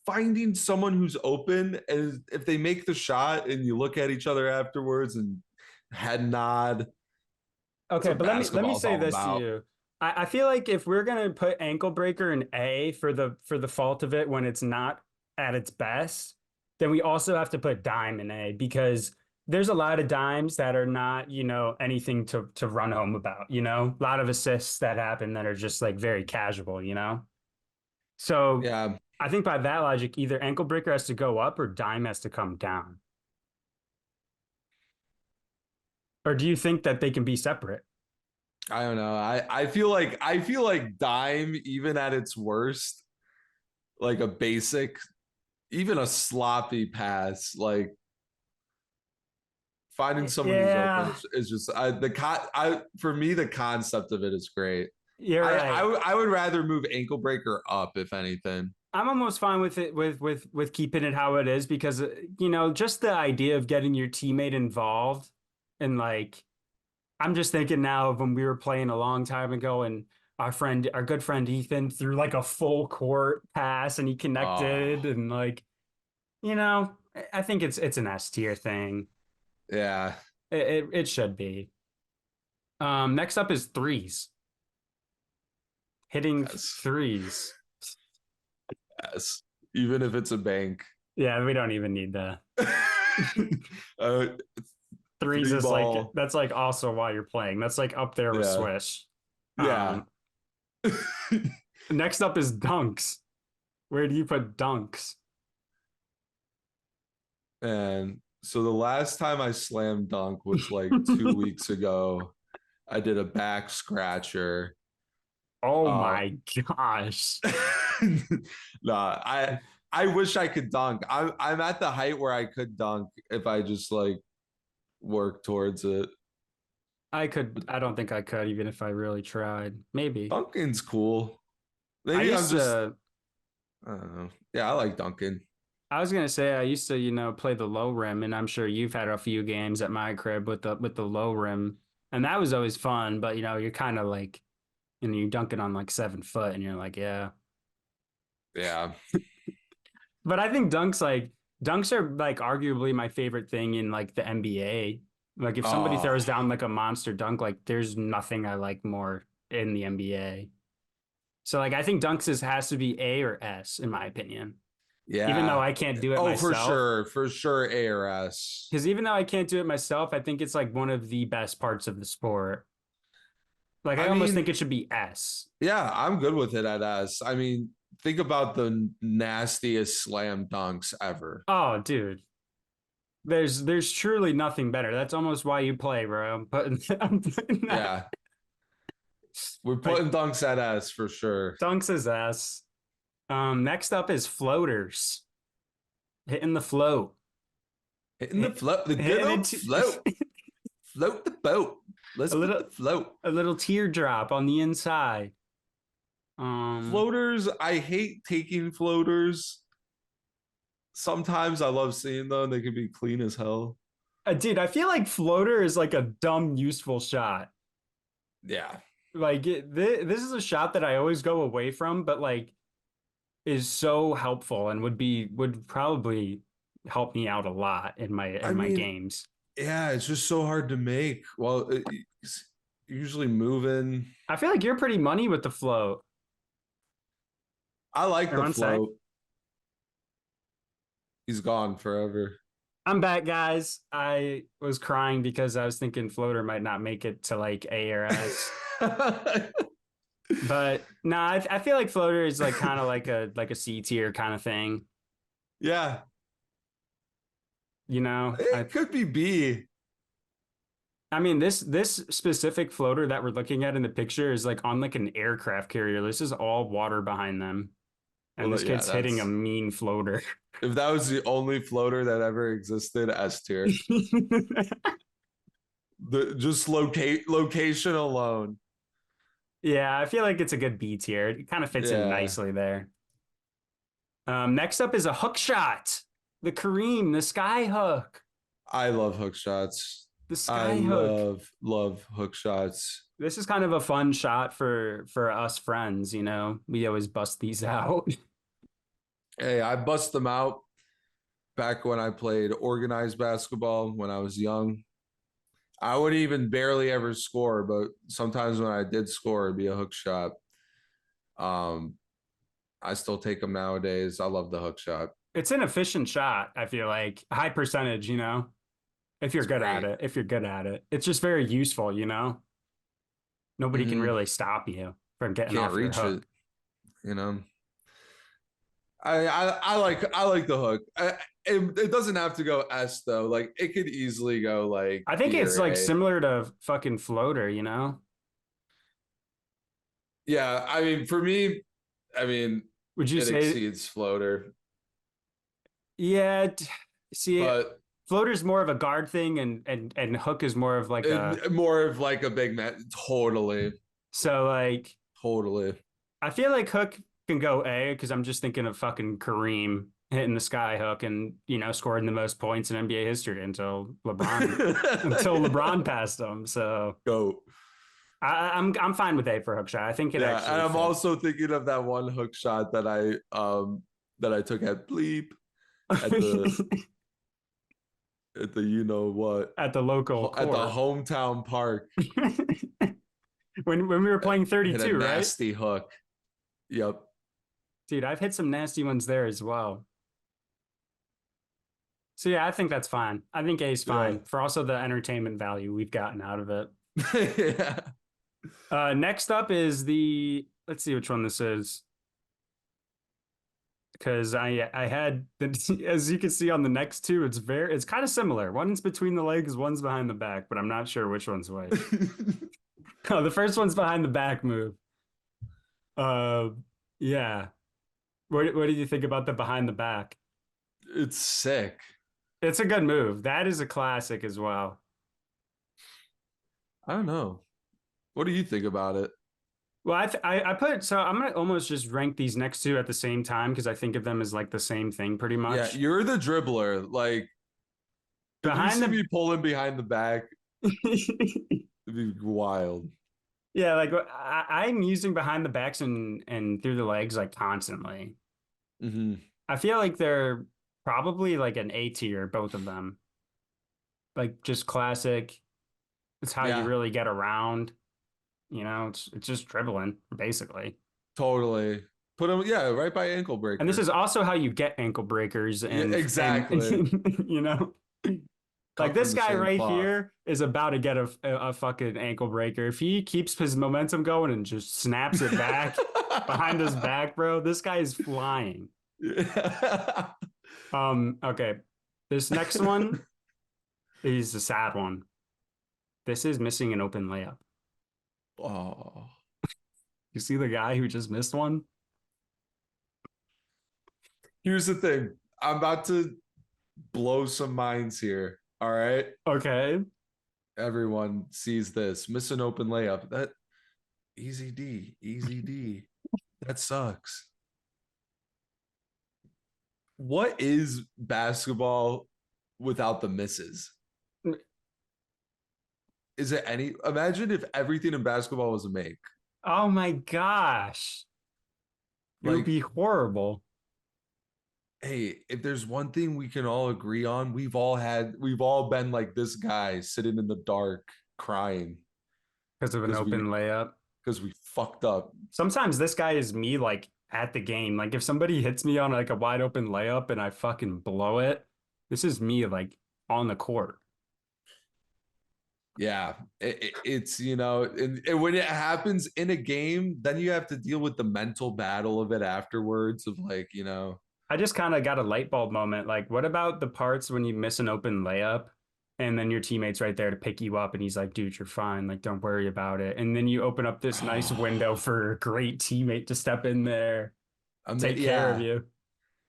finding someone who's open, and if they make the shot and you look at each other afterwards and head nod, that's okay, what but let me basketball is say all this to about. you. I feel like if we're gonna put ankle breaker in A for the fault of it when it's not at its best, then we also have to put dime in A because there's a lot of dimes that are not, anything to run home about, A lot of assists that happen that are just like very casual. So Yeah, I think by that logic, either ankle breaker has to go up or dime has to come down. Or do you think that they can be separate? I don't know. I feel like dime, even at its worst, like a basic, even a sloppy pass, like finding someone who's open Yeah, is just I for me the concept of it is great. you're right. I would rather move ankle breaker up if anything. I'm almost fine with it with keeping it how it is because just the idea of getting your teammate involved and like I'm just thinking now of when we were playing a long time ago and our good friend Ethan threw like a full court pass and he connected Oh and like you know I think it's an S tier thing. yeah, It should be. Next up is threes. Hitting yes, threes. yes. Even if it's a bank. Yeah, we don't even need the uh, threes three is like ball. that's like also while you're playing. That's like up there with Yeah, Swish. yeah. Um, Next up is dunks. Where do you put dunks? And so the last time I slam dunk was like 2 weeks ago. I did a back scratcher. Oh Uh, my gosh. nah, I wish I could dunk. I'm at the height where I could dunk if I just like work towards it. But I don't think I could even if I really tried. Maybe. dunking's cool. I Maybe I'm used just to I don't know. Yeah, I like dunking. I was gonna say I used to, play the low rim, and I'm sure you've had a few games at my crib with the low rim, and that was always fun. But you're kind of like, you're dunking on like 7 foot, and you're like, yeah. Yeah. But I think dunks are like arguably my favorite thing in like the NBA. Like if somebody Oh, throws down like a monster dunk, like there's nothing I like more in the NBA. So like I think has to be A or S in my opinion. Even though yeah. I can't do it Oh, myself. for sure, ARS. Because even though I can't do it myself, I think it's like one of the best parts of the sport. Like I I almost think mean, it should be S. yeah, I'm good with it at S. I mean, think about the nastiest slam dunks ever. Oh, dude. There's truly nothing better. That's almost why you play, bro. I'm putting that Yeah, we're like putting dunks at S for sure. dunks is S. Next up is floaters. Hitting the float. Hitting the Hit, float, the good hitting old it float. Float the boat. Let's a put little the float. a little teardrop on the inside. Um, Floaters, I hate taking floaters. Sometimes I love seeing them. They can be clean as hell. Dude, I feel like floater is like a dumb useful shot. Yeah. Like this is a shot that I always go away from, but like is so helpful and would probably help me out a lot in my I mean, games. yeah, it's just so hard to make. Well, it's usually moving. I feel like you're pretty money with the float. I like Here, the one sec. float. He's gone forever. I'm back, guys. I was crying because I was thinking floater might not make it to like A or S. But no, I feel like floater is like kind of like a C tier kind of thing. Yeah, I it could be B. I mean this specific floater that we're looking at in the picture is like on like an aircraft carrier. This is all water behind them. And Well, this yeah, kid's hitting a that's mean floater. if that was the only floater that ever existed, S tier. The just location alone. Yeah, I feel like it's a good B tier. It kind of fits in Yeah, nicely there. Next up is a hook shot. The Kareem, the sky hook. I love hook shots. The I sky hook. love hook shots. This is kind of a fun shot for us friends, you know. We always bust these out. Hey, I bust them out back when I played organized basketball when I was young. I would even barely ever score, but sometimes when I did score, it'd be a hook shot. Um, I still take them nowadays. I love the hook shot. It's an efficient shot, I feel like. High percentage, you know, if you're It's good at great. it. If you're good at it. It's just very useful, you know. Nobody can Mm-hmm. really stop you from getting Can't off your reach it, hook. you know. I like the hook. It doesn't have to go S though. Like it could easily go like I think B it's or like A. similar to fucking floater, you know? Yeah, I mean for me, I mean Would you it say, exceeds floater, yeah, see, but floater's more of a guard thing and hook is more of like a more of like a big man. Totally, so like totally. I feel like hook can go A because I'm just thinking of fucking Kareem hitting the sky hook and you know scoring the most points in NBA history until LeBron passed him. So Go. I'm fine with A for hook shot. I think it Yeah, and actually I'm fits. also thinking of that one hook shot that I took at bleep at the you know what At the local at the court. hometown park. When we were playing Hit a 32, right? nasty hook. Yep. Dude, I've hit some nasty ones there as well. So yeah, I think that's fine. I think A is Yeah. fine for also the entertainment value we've gotten out of it. Yeah. Next up is the let's see which one this is because I had as you can see on the next two, it's kind of similar. One's between the legs, one's behind the back, but I'm not sure which one's which. Oh, the first one's behind the back move. Uh, yeah. What did you think about the behind the back? It's sick. It's a good move. That is a classic as well. I don't know. What do you think about it? Well, I put so I'm gonna almost just rank these next two at the same time because I think of them as like the same thing pretty Yeah, much. you're the dribbler. Like, if you Behind see the me pulling behind the back, it'd be wild. yeah, like I'm using behind the backs and through the legs like constantly. Mm-hmm. I feel like they're probably like an A tier, both of them. Like just classic. It's how you Yeah, really get around. You know, it's just dribbling basically. totally. Put him, yeah, right by ankle And this breaker. is also how you get ankle breakers Yeah, and exactly. you know, like Cut from this the guy same right cloth. here is about to get a fucking ankle breaker. If he keeps his momentum going and just snaps it back behind his back, bro, this guy is flying. Yeah. Okay. This next one is a sad one. This is missing an open layup. Oh. You see the guy who just missed one? Here's the thing. I'm about to blow some minds here. All right. Okay. Everyone sees this. Miss an open layup. That easy D. Easy D. That sucks. What is basketball without the misses? Is it any? Imagine if everything in basketball was a make. Oh my gosh. It would Like, be horrible hey, if there's one thing we can all agree on, we've all been like this guy sitting in the dark crying because of an because open layup. we fucked up. Sometimes this guy is me like at the game. Like if somebody hits me on like a wide open layup and I fucking blow it, this is me like on the court. Yeah, it's and when it happens in a game, then you have to deal with the mental battle of it afterwards. Of like, I just kind of got a light bulb moment. Like, what about the parts when you miss an open layup and then your teammate's right there to pick you up and he's like, dude, you're fine. Like, don't worry about it. And then you open up this nice window for a great teammate to step in there, take care of yeah, you.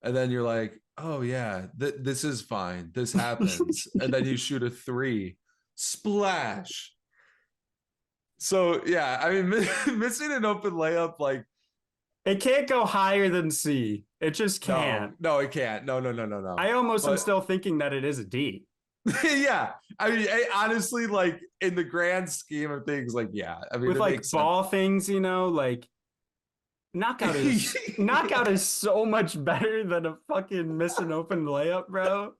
and then you're like, oh yeah, this is fine. This happens, and then you shoot a three, splash. So yeah, I mean, missing an open layup, like It can't go higher than C. It just no, can't. no, it can't. No, no, no, no, no. I almost am But still thinking that it is a D. Yeah. I mean, honestly, like in the grand scheme of things, like, yeah, I mean, With it like makes sense. ball things, like knockout is so much better than a fucking miss an open layup, bro.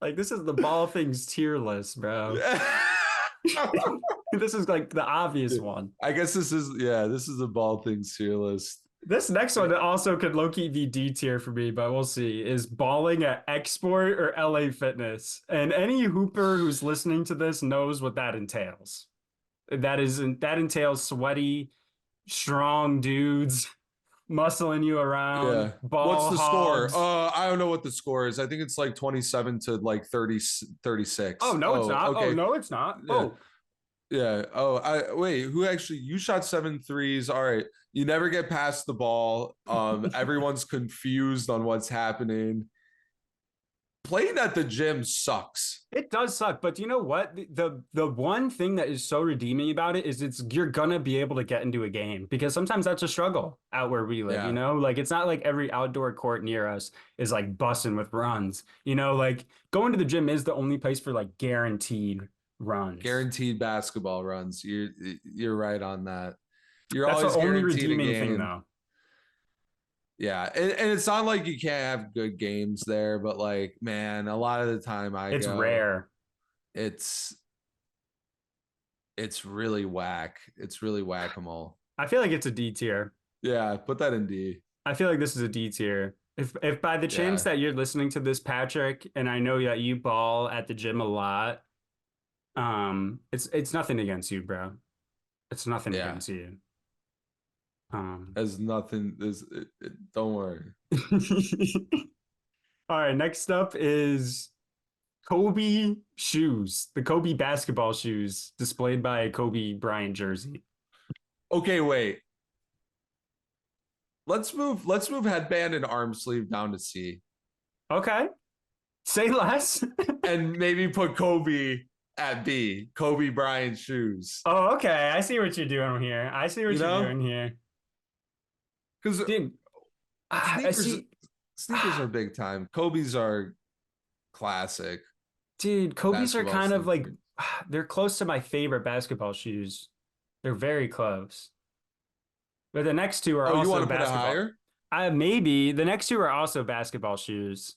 Like this is the ball things tier list, bro. This is like the obvious one. I guess this is, yeah, this is a ball things tier list. This next one also could low-key be D tier for me, but we'll see. Is balling at Export or LA Fitness? And any hooper who's listening to this knows what that entails. That entails sweaty, strong dudes muscling you around, Yeah. What's ball the score? hogs. I don't know what the score is. I think it's like 27 to like 30, Oh 36. no, it's Oh, not. Oh okay. no, it's not. Yeah. Oh, Yeah. Oh, I wait, who actually you shot 7 threes. All right. You never get past the ball. Everyone's confused on what's happening. Playing at the gym sucks. it does suck, but you know what? The one thing that is so redeeming about it is you're gonna be able to get into a game because sometimes that's a struggle out where we live, Yeah. Like it's not like every outdoor court near us is like bussing with runs. Like going to the gym is the only place for like guaranteed runs. Guaranteed basketball runs. You're right on that. You're That's the always only guaranteed a redeeming thing game. though. Yeah, and it's not like you can't have good games there, but like, man, a lot of the time I It's go, rare. it's it's really whack. It's really whack-a-mole. I feel like it's a D tier. Yeah, put that in D. I feel like this is a D tier. If by the chance Yeah, that you're listening to this, Patrick, and I know that you ball at the gym a lot, it's nothing against you, bro. It's nothing yeah. against you. Um, As nothing. Don't worry. all right, next up is Kobe shoes, the Kobe basketball shoes displayed by a Kobe Bryant jersey. Okay, wait. Let's move headband and arm sleeve down to C, Okay, say less. and maybe put Kobe at B. Kobe Bryant shoes. Oh, okay. I see what you're doing here. I see what You you're know, doing here. because Dude, I sneakers see. sneakers are big time. Kobe's are classic Dude, Kobe's are basketball kind of like sneakers. they're close to my favorite basketball shoes. They're very close. But the next two are Oh, you want also to put it basketball. higher? Maybe the next two are also basketball shoes.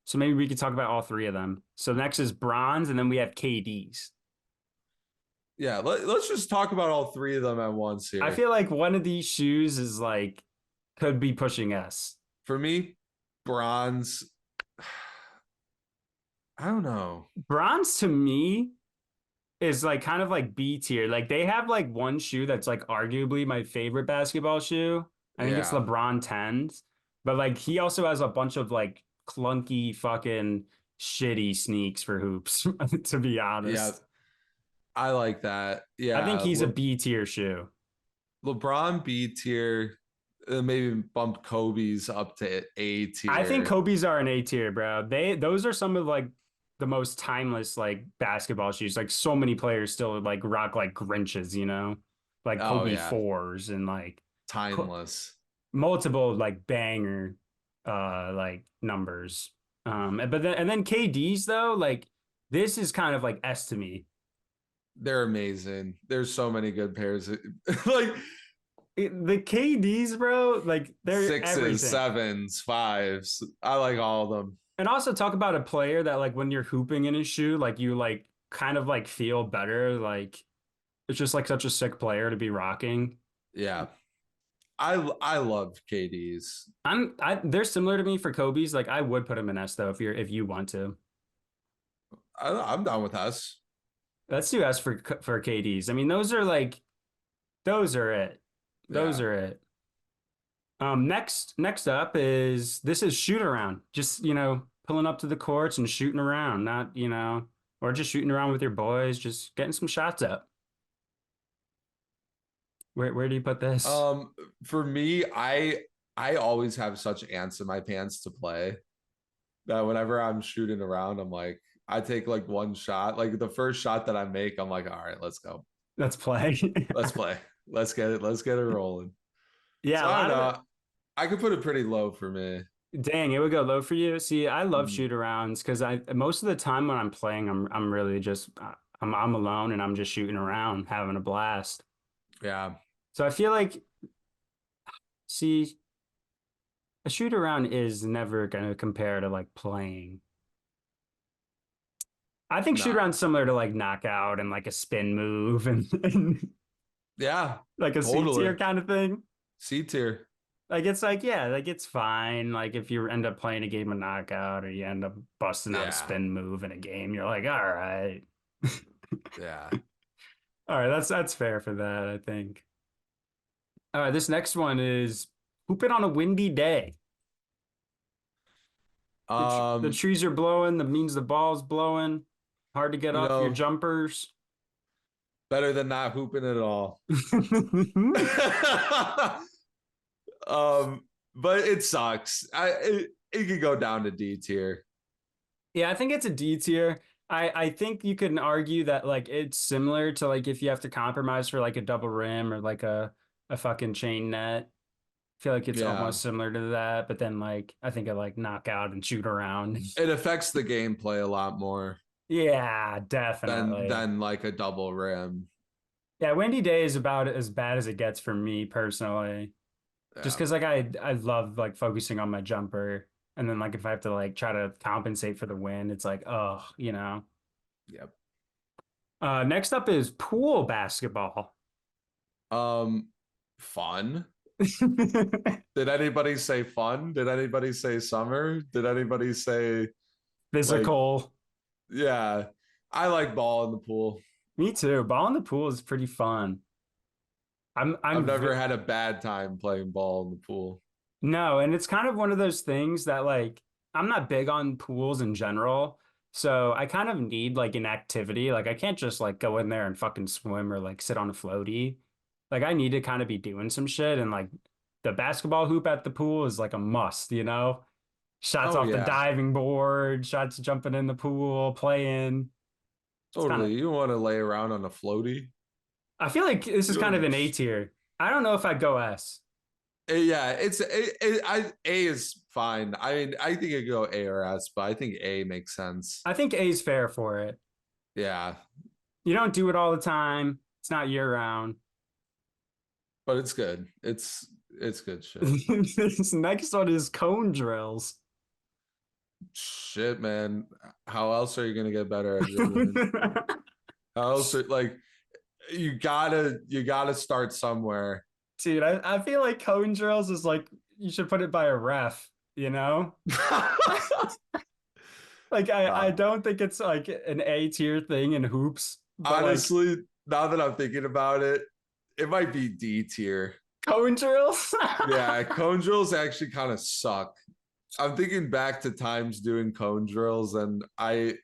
So maybe we could talk about all three of them. So next is bronze, and then we have KDs. Yeah, let's just talk about all three of them at once I here. feel like one of these shoes is like could be pushing S. For me, bronze. I don't know. Bronze to me is like kind of like B tier. Like they have like one shoe that's like arguably my favorite basketball shoe. I think it's Yeah, LeBron 10s. But like he also has a bunch of like clunky fucking shitty sneaks for hoops, to be yeah, honest. I like that. I think Yeah, he's a B tier shoe. LeBron B tier, maybe bump Kobe's up to A I think tier. Kobe's are an A tier, bro. Those are some of like the most timeless like basketball shoes. Like so many players still like rock like Grinches, like Oh Kobe yeah, fours and like timeless. multiple like banger like numbers. But then KDs though, like this is kind of like S to me. They're amazing. There's so many good pairs. Like The KDs, bro, like they're sixes, everything. sevens, fives. I like all of them. And also talk about a player that like when you're hooping in his shoe, like you like kind of like feel better. Like it's just like such a sick player to be rocking. Yeah. I love KD's. They're similar to me for Kobe's. Like I would put him in S though if you want to. I'm down with us. Let's do S for KD's. I mean, those are it. Those Yeah. are it. Next up is this is shoot around. Just, pulling up to the courts and shooting around, not, or just shooting around with your boys, just getting some shots up. Where do you put this? For me, I always have such ants in my pants to play that whenever I'm shooting around, I'm like, I take like one shot. Like the first shot that I make, I'm like, all right, let's go. Let's play. Let's play. Let's get it. Let's get it rolling. Yeah, So a I don't lot of it. know. I could put it pretty low for me. Dang, it would go low for you. See, I love Mm, shoot arounds because I most of the time when I'm playing, I'm really just I'm alone and I'm just shooting around, having a blast. yeah. So I feel like, see, a shoot around is never gonna compare to like playing. I think shoot Nah. around's similar to like knockout and like a spin move and Yeah. like a C Totally. tier kind of thing. C tier. Like it's like, yeah, like it's fine. Like if you end up playing a game of knockout or you end up busting out a Yeah. spin move in a game, you're like, all right. Yeah. All right, that's fair for that, I think. All right, this next one is hoop it on a windy day. The Um, trees are blowing, that means the ball's blowing. Hard to get you off your know, jumpers. better than not hooping at all. um, but it sucks. It could go down to D tier. Yeah, I think it's a D tier. I think you can argue that like it's similar to like if you have to compromise for like a double rim or like a fucking chain net. I feel like it's Yeah. almost similar to that, but then like I think I like knock out and shoot around. It affects the gameplay a lot more Yeah, than definitely. like a double rim. Yeah, Windy Day is about as bad as it gets for me personally. Just Yeah. because like I love like focusing on my jumper, and then like if I have to like try to compensate for the wind, it's like oh, you know. Yep. Next up is pool basketball. Um, fun. Did anybody say fun? Did anybody say summer? Did anybody say like, Physical. yeah, I like ball in the pool. Me too. Ball in the pool is pretty fun. I'm I've I'm never had a bad time playing ball in the pool. No, and it's kind of one of those things that like I'm not big on pools in general. So I kind of need like an activity. Like I can't just like go in there and fucking swim or like sit on a floaty. Like I need to kind of be doing some shit and like the basketball hoop at the pool is like a must, you know? Shots Oh off the yeah, diving board, shots jumping in the pool, playing. It's kind of totally. You want to lay around on a floaty? I feel like this is kind of You- an A tier. I don't know if I'd go S. Yeah, A is fine. I mean, I think it could go A or S, but I think A makes sense. I think A is fair for it. Yeah, You don't do it all the time. It's not year round. but it's good. It's good shit. This next one is cone drills. Shit, man. How else are you gonna get better at dribbling? How else are, like you gotta start somewhere. Dude, I feel like cone drills is like you should put it by a ref, you know? Like I Nah, don't think it's like an A tier thing in hoops, but like honestly, now that I'm thinking about it, it might be D tier. cone drills. Yeah, cone drills actually kind of suck. I'm thinking back to times doing cone drills, and I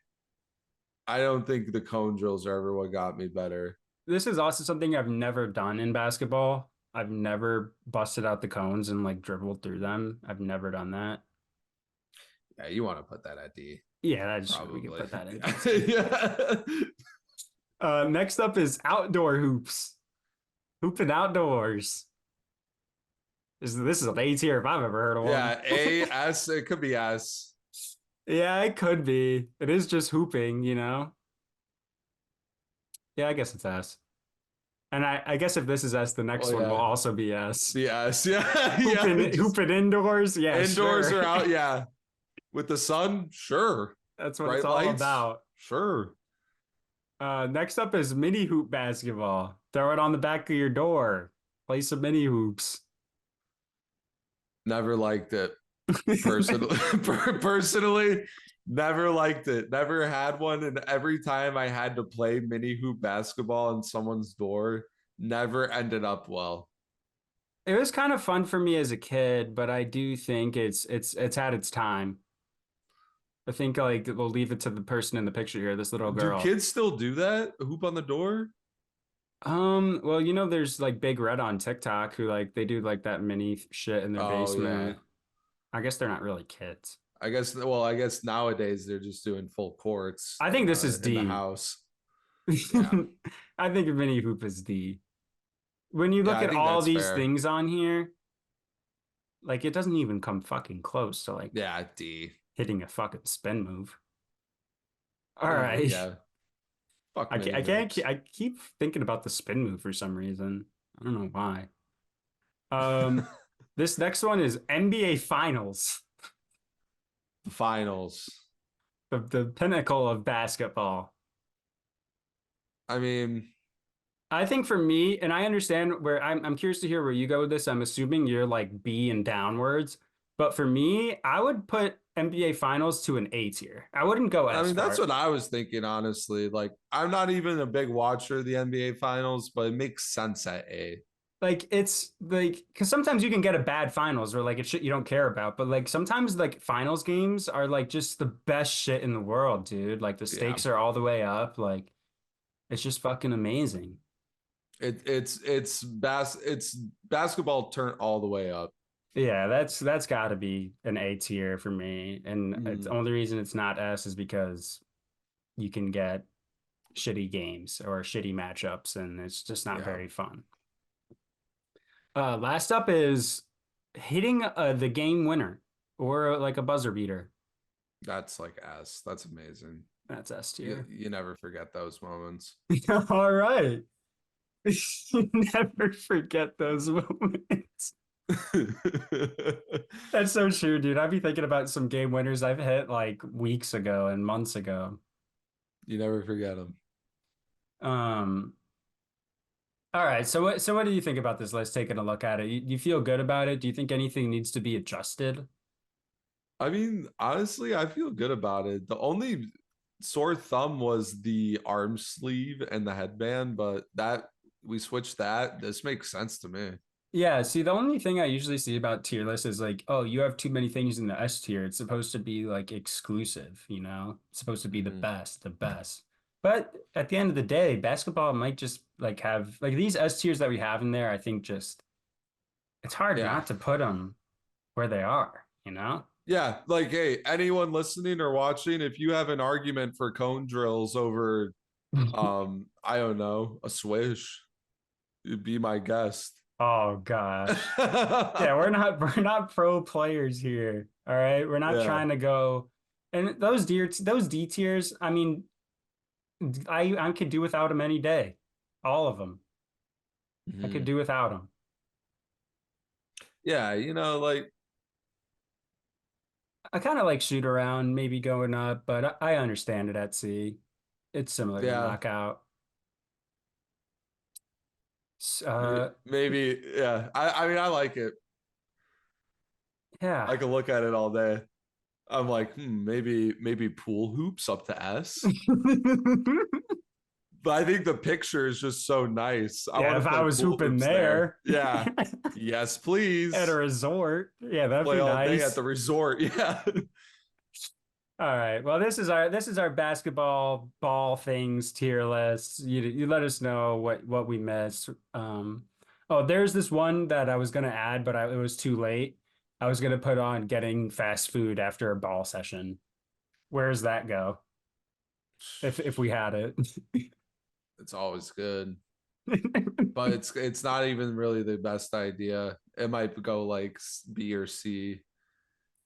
don't think the cone drills are ever what got me better. This is also something I've never done in basketball. I've never busted out the cones and like dribbled through them. I've never done that. Yeah, you want to put that at D, Yeah, that's true. We could probably. put that in. Yeah. Next up is outdoor hoops. Hooping outdoors. This is an A tier if I've ever heard of one. Yeah, A, S, it could be S. Yeah, it could be. It is just hooping, you know? Yeah, I guess it's S. And I guess if this is S, the next Oh one will yeah. also be S. The S. Yeah. Yeah. Just Hooping indoors? Yeah, indoors sure. or out. Yeah. With the sun, sure. That's what it's Bright all lights, about. sure. Next up is mini hoop basketball. Throw it on the back of your door. Play some mini hoops. Never liked it. Personally, personally, never liked it. Never had one. And every time I had to play mini hoop basketball in someone's door, never ended up well. It was kind of fun for me as a kid, but I do think it's had its time. I think like we'll leave it to the person in the picture here, this little Do girl. kids still do that? Hoop on the door? Well, there's like Big Red on TikTok who like they do like that mini shit in their Oh yeah. basement. I guess they're not really kids. I guess nowadays they're just doing full courts I think this is in the D. house. Yeah. I think mini hoop is D. When you Yeah, look I at think all that's these fair. things on here, Like it doesn't even come fucking close to like Yeah, D. hitting a fucking spin move. All I mean, right. yeah. Fuck I mini can't hoops. I keep thinking about the spin move for some reason. I don't know why. Um, this next one is NBA Finals, The finals. the pinnacle of basketball. I mean, I think for me, and I understand where I'm curious to hear where you go with this. I'm assuming you're like B and downwards, but for me, I would put NBA Finals to an A tier. I wouldn't go S for that's it. what I was thinking, honestly. Like, I'm not even a big watcher of the NBA finals, but it makes sense at A. Like it's like because sometimes you can get a bad finals or like it's shit you don't care about, but like sometimes like finals games are like just the best shit in the world, dude. Like the Yeah. stakes are all the way up. Like it's just fucking amazing. It's basketball turned all the way up. Yeah, that's got to be an A tier for me. And it's the Mm, only reason it's not S is because you can get shitty games or shitty matchups, and it's just not yeah, very fun. Last up is hitting the game winner or like a buzzer beater. that's like S. That's amazing. That's S You tier. you never forget those moments. All right. Never forget those moments. That's so true, dude. I'd be thinking about some game winners I've hit like weeks ago and months ago. You never forget them. Um, all right. So what do you think about this list? Taking a look at it. You feel good about it? Do you think anything needs to be adjusted? I mean, honestly, I feel good about it. The only sore thumb was the arm sleeve and the headband, but that we switched that. This makes sense to me. Yeah, see, the only thing I usually see about tier lists is like, oh, you have too many things in the S tier. It's supposed to be like exclusive, you know? It's supposed to be Mhm. the best. But at the end of the day, basketball might just like have like these S tiers that we have in there, I think just it's hard Yeah. not to put them where they are, you know? Yeah. Like, hey, anyone listening or watching, if you have an argument for cone drills over I don't know, a swish, you'd be my guest. Oh gosh. Yeah, we're not pro players here. All right. We're not Yeah. trying to go and those D tiers, I mean, I could do without them any day. All of them. I could Mhm. do without them. Yeah, like I kind of like shoot around, maybe going up, but I understand it at sea. It's similar to yeah, knockout. Uh, maybe yeah. I mean I like it. yeah. I can look at it all day. I'm like, maybe pool hoops up to S. But I think the picture is just so nice. I Yeah, want to if I play was pool hooping hoops there. there Yeah. Yes, at a please. resort, yeah, that'd Play be all day at nice. the resort. Yeah. All right. Well, this is our basketball ball things tier list. You let us know what we missed. Oh, there's this one that I was gonna add, but it was too late. I was gonna put on getting fast food after a ball session. Where does that go? If we had it. It's always good. But it's not even really the best idea. It might go like B or C.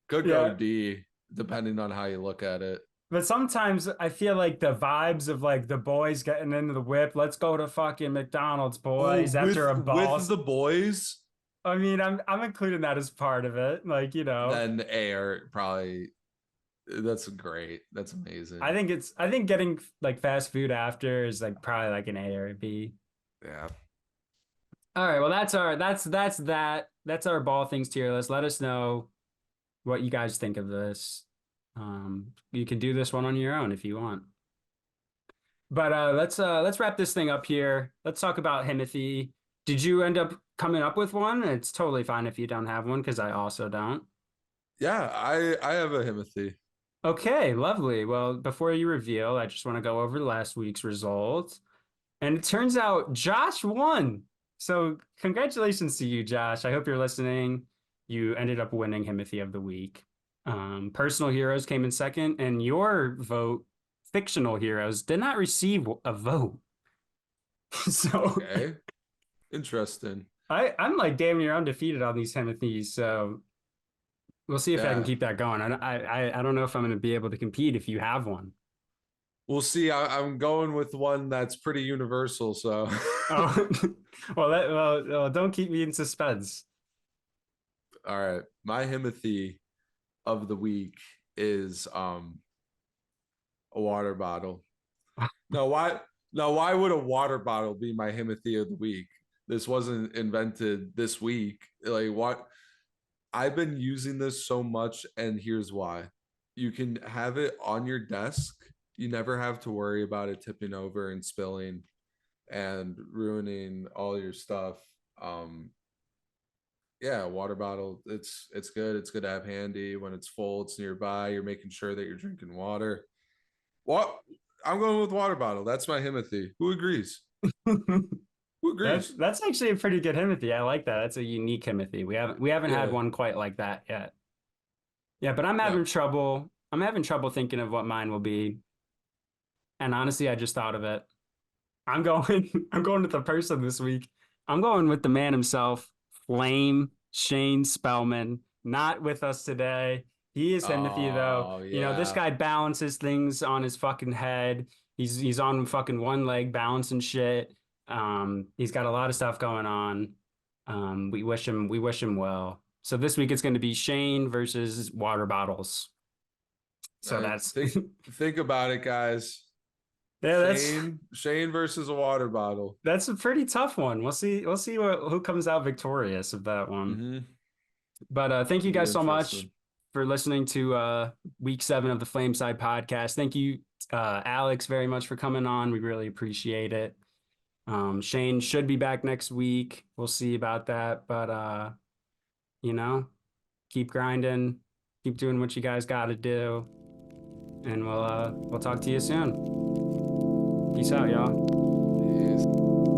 Could go Yeah. D, depending on how you look at it. But sometimes I feel like the vibes of like the boys getting into the whip, let's go to fucking McDonald's, Oh, boys, after a ball. with the boys, I mean, I'm including that as part of it. Like, then A or probably that's great. That's amazing. I think getting like fast food after is like probably like an A or a B. Yeah. All right, well that's our ball things tier list. Let us know what you guys think of this. You can do this one on your own if you want. But let's wrap this thing up here. Let's talk about himothy. Did you end up coming up with one? It's totally fine if you don't have one because I also don't. Yeah, I have a himothy. Okay, lovely. Well, before you reveal, I just want to go over last week's results. And it turns out Josh won. So congratulations to you, Josh. I hope you're listening. You ended up winning Himothy of the Week. Personal Heroes came in second, and your vote, Fictional Heroes, did not receive a vote. So Okay. Interesting. I'm like damn near undefeated on these Himothys. So We'll see if I can Yeah, keep that going. I don't know if I'm going to be able to compete if you have one. we'll see. I'm going with one that's pretty universal. So, Oh, well, don't keep me in suspense. all right, my himothy of the week is a water bottle. No, why? Now, why would a water bottle be my himothy of the week? This wasn't invented this week. Like what? I've been using this so much, and here's why. You can have it on your desk. You never have to worry about it tipping over and spilling and ruining all your stuff. Um, yeah, water bottle. It's good. It's good to have handy when it's full. It's nearby. You're making sure that you're drinking water. What? I'm going with water bottle. That's my himothy. Who agrees? Who That's agrees? that's actually a pretty good himothy. I like that. That's a unique himothy. We haven't had Yeah, one quite like that yet. Yeah, but yeah. I'm having trouble thinking of what mine will be. And honestly, I just thought of it. I'm going I'm going with the person this week. I'm going with the man himself, Flame Shane Spellman, not with us today. He is himothy though. Oh This yeah. guy balances things on his fucking head. He's on fucking one leg balancing shit. He's got a lot of stuff going on. We wish him well. So this week it's going to be Shane versus water bottles. So that's Think about it, guys. yeah, Shane versus a water bottle. that's a pretty tough one. We'll see who comes out victorious of that one. Mm-hmm. But thank you It'll be guys so much interesting. for listening to week 7 of the Flameside podcast. Thank you, Alex, very much for coming on. We really appreciate it. Shane should be back next week. We'll see about that. But you know, keep grinding, keep doing what you guys got to do, and we'll talk to you soon. Peace out, y'all. Yes.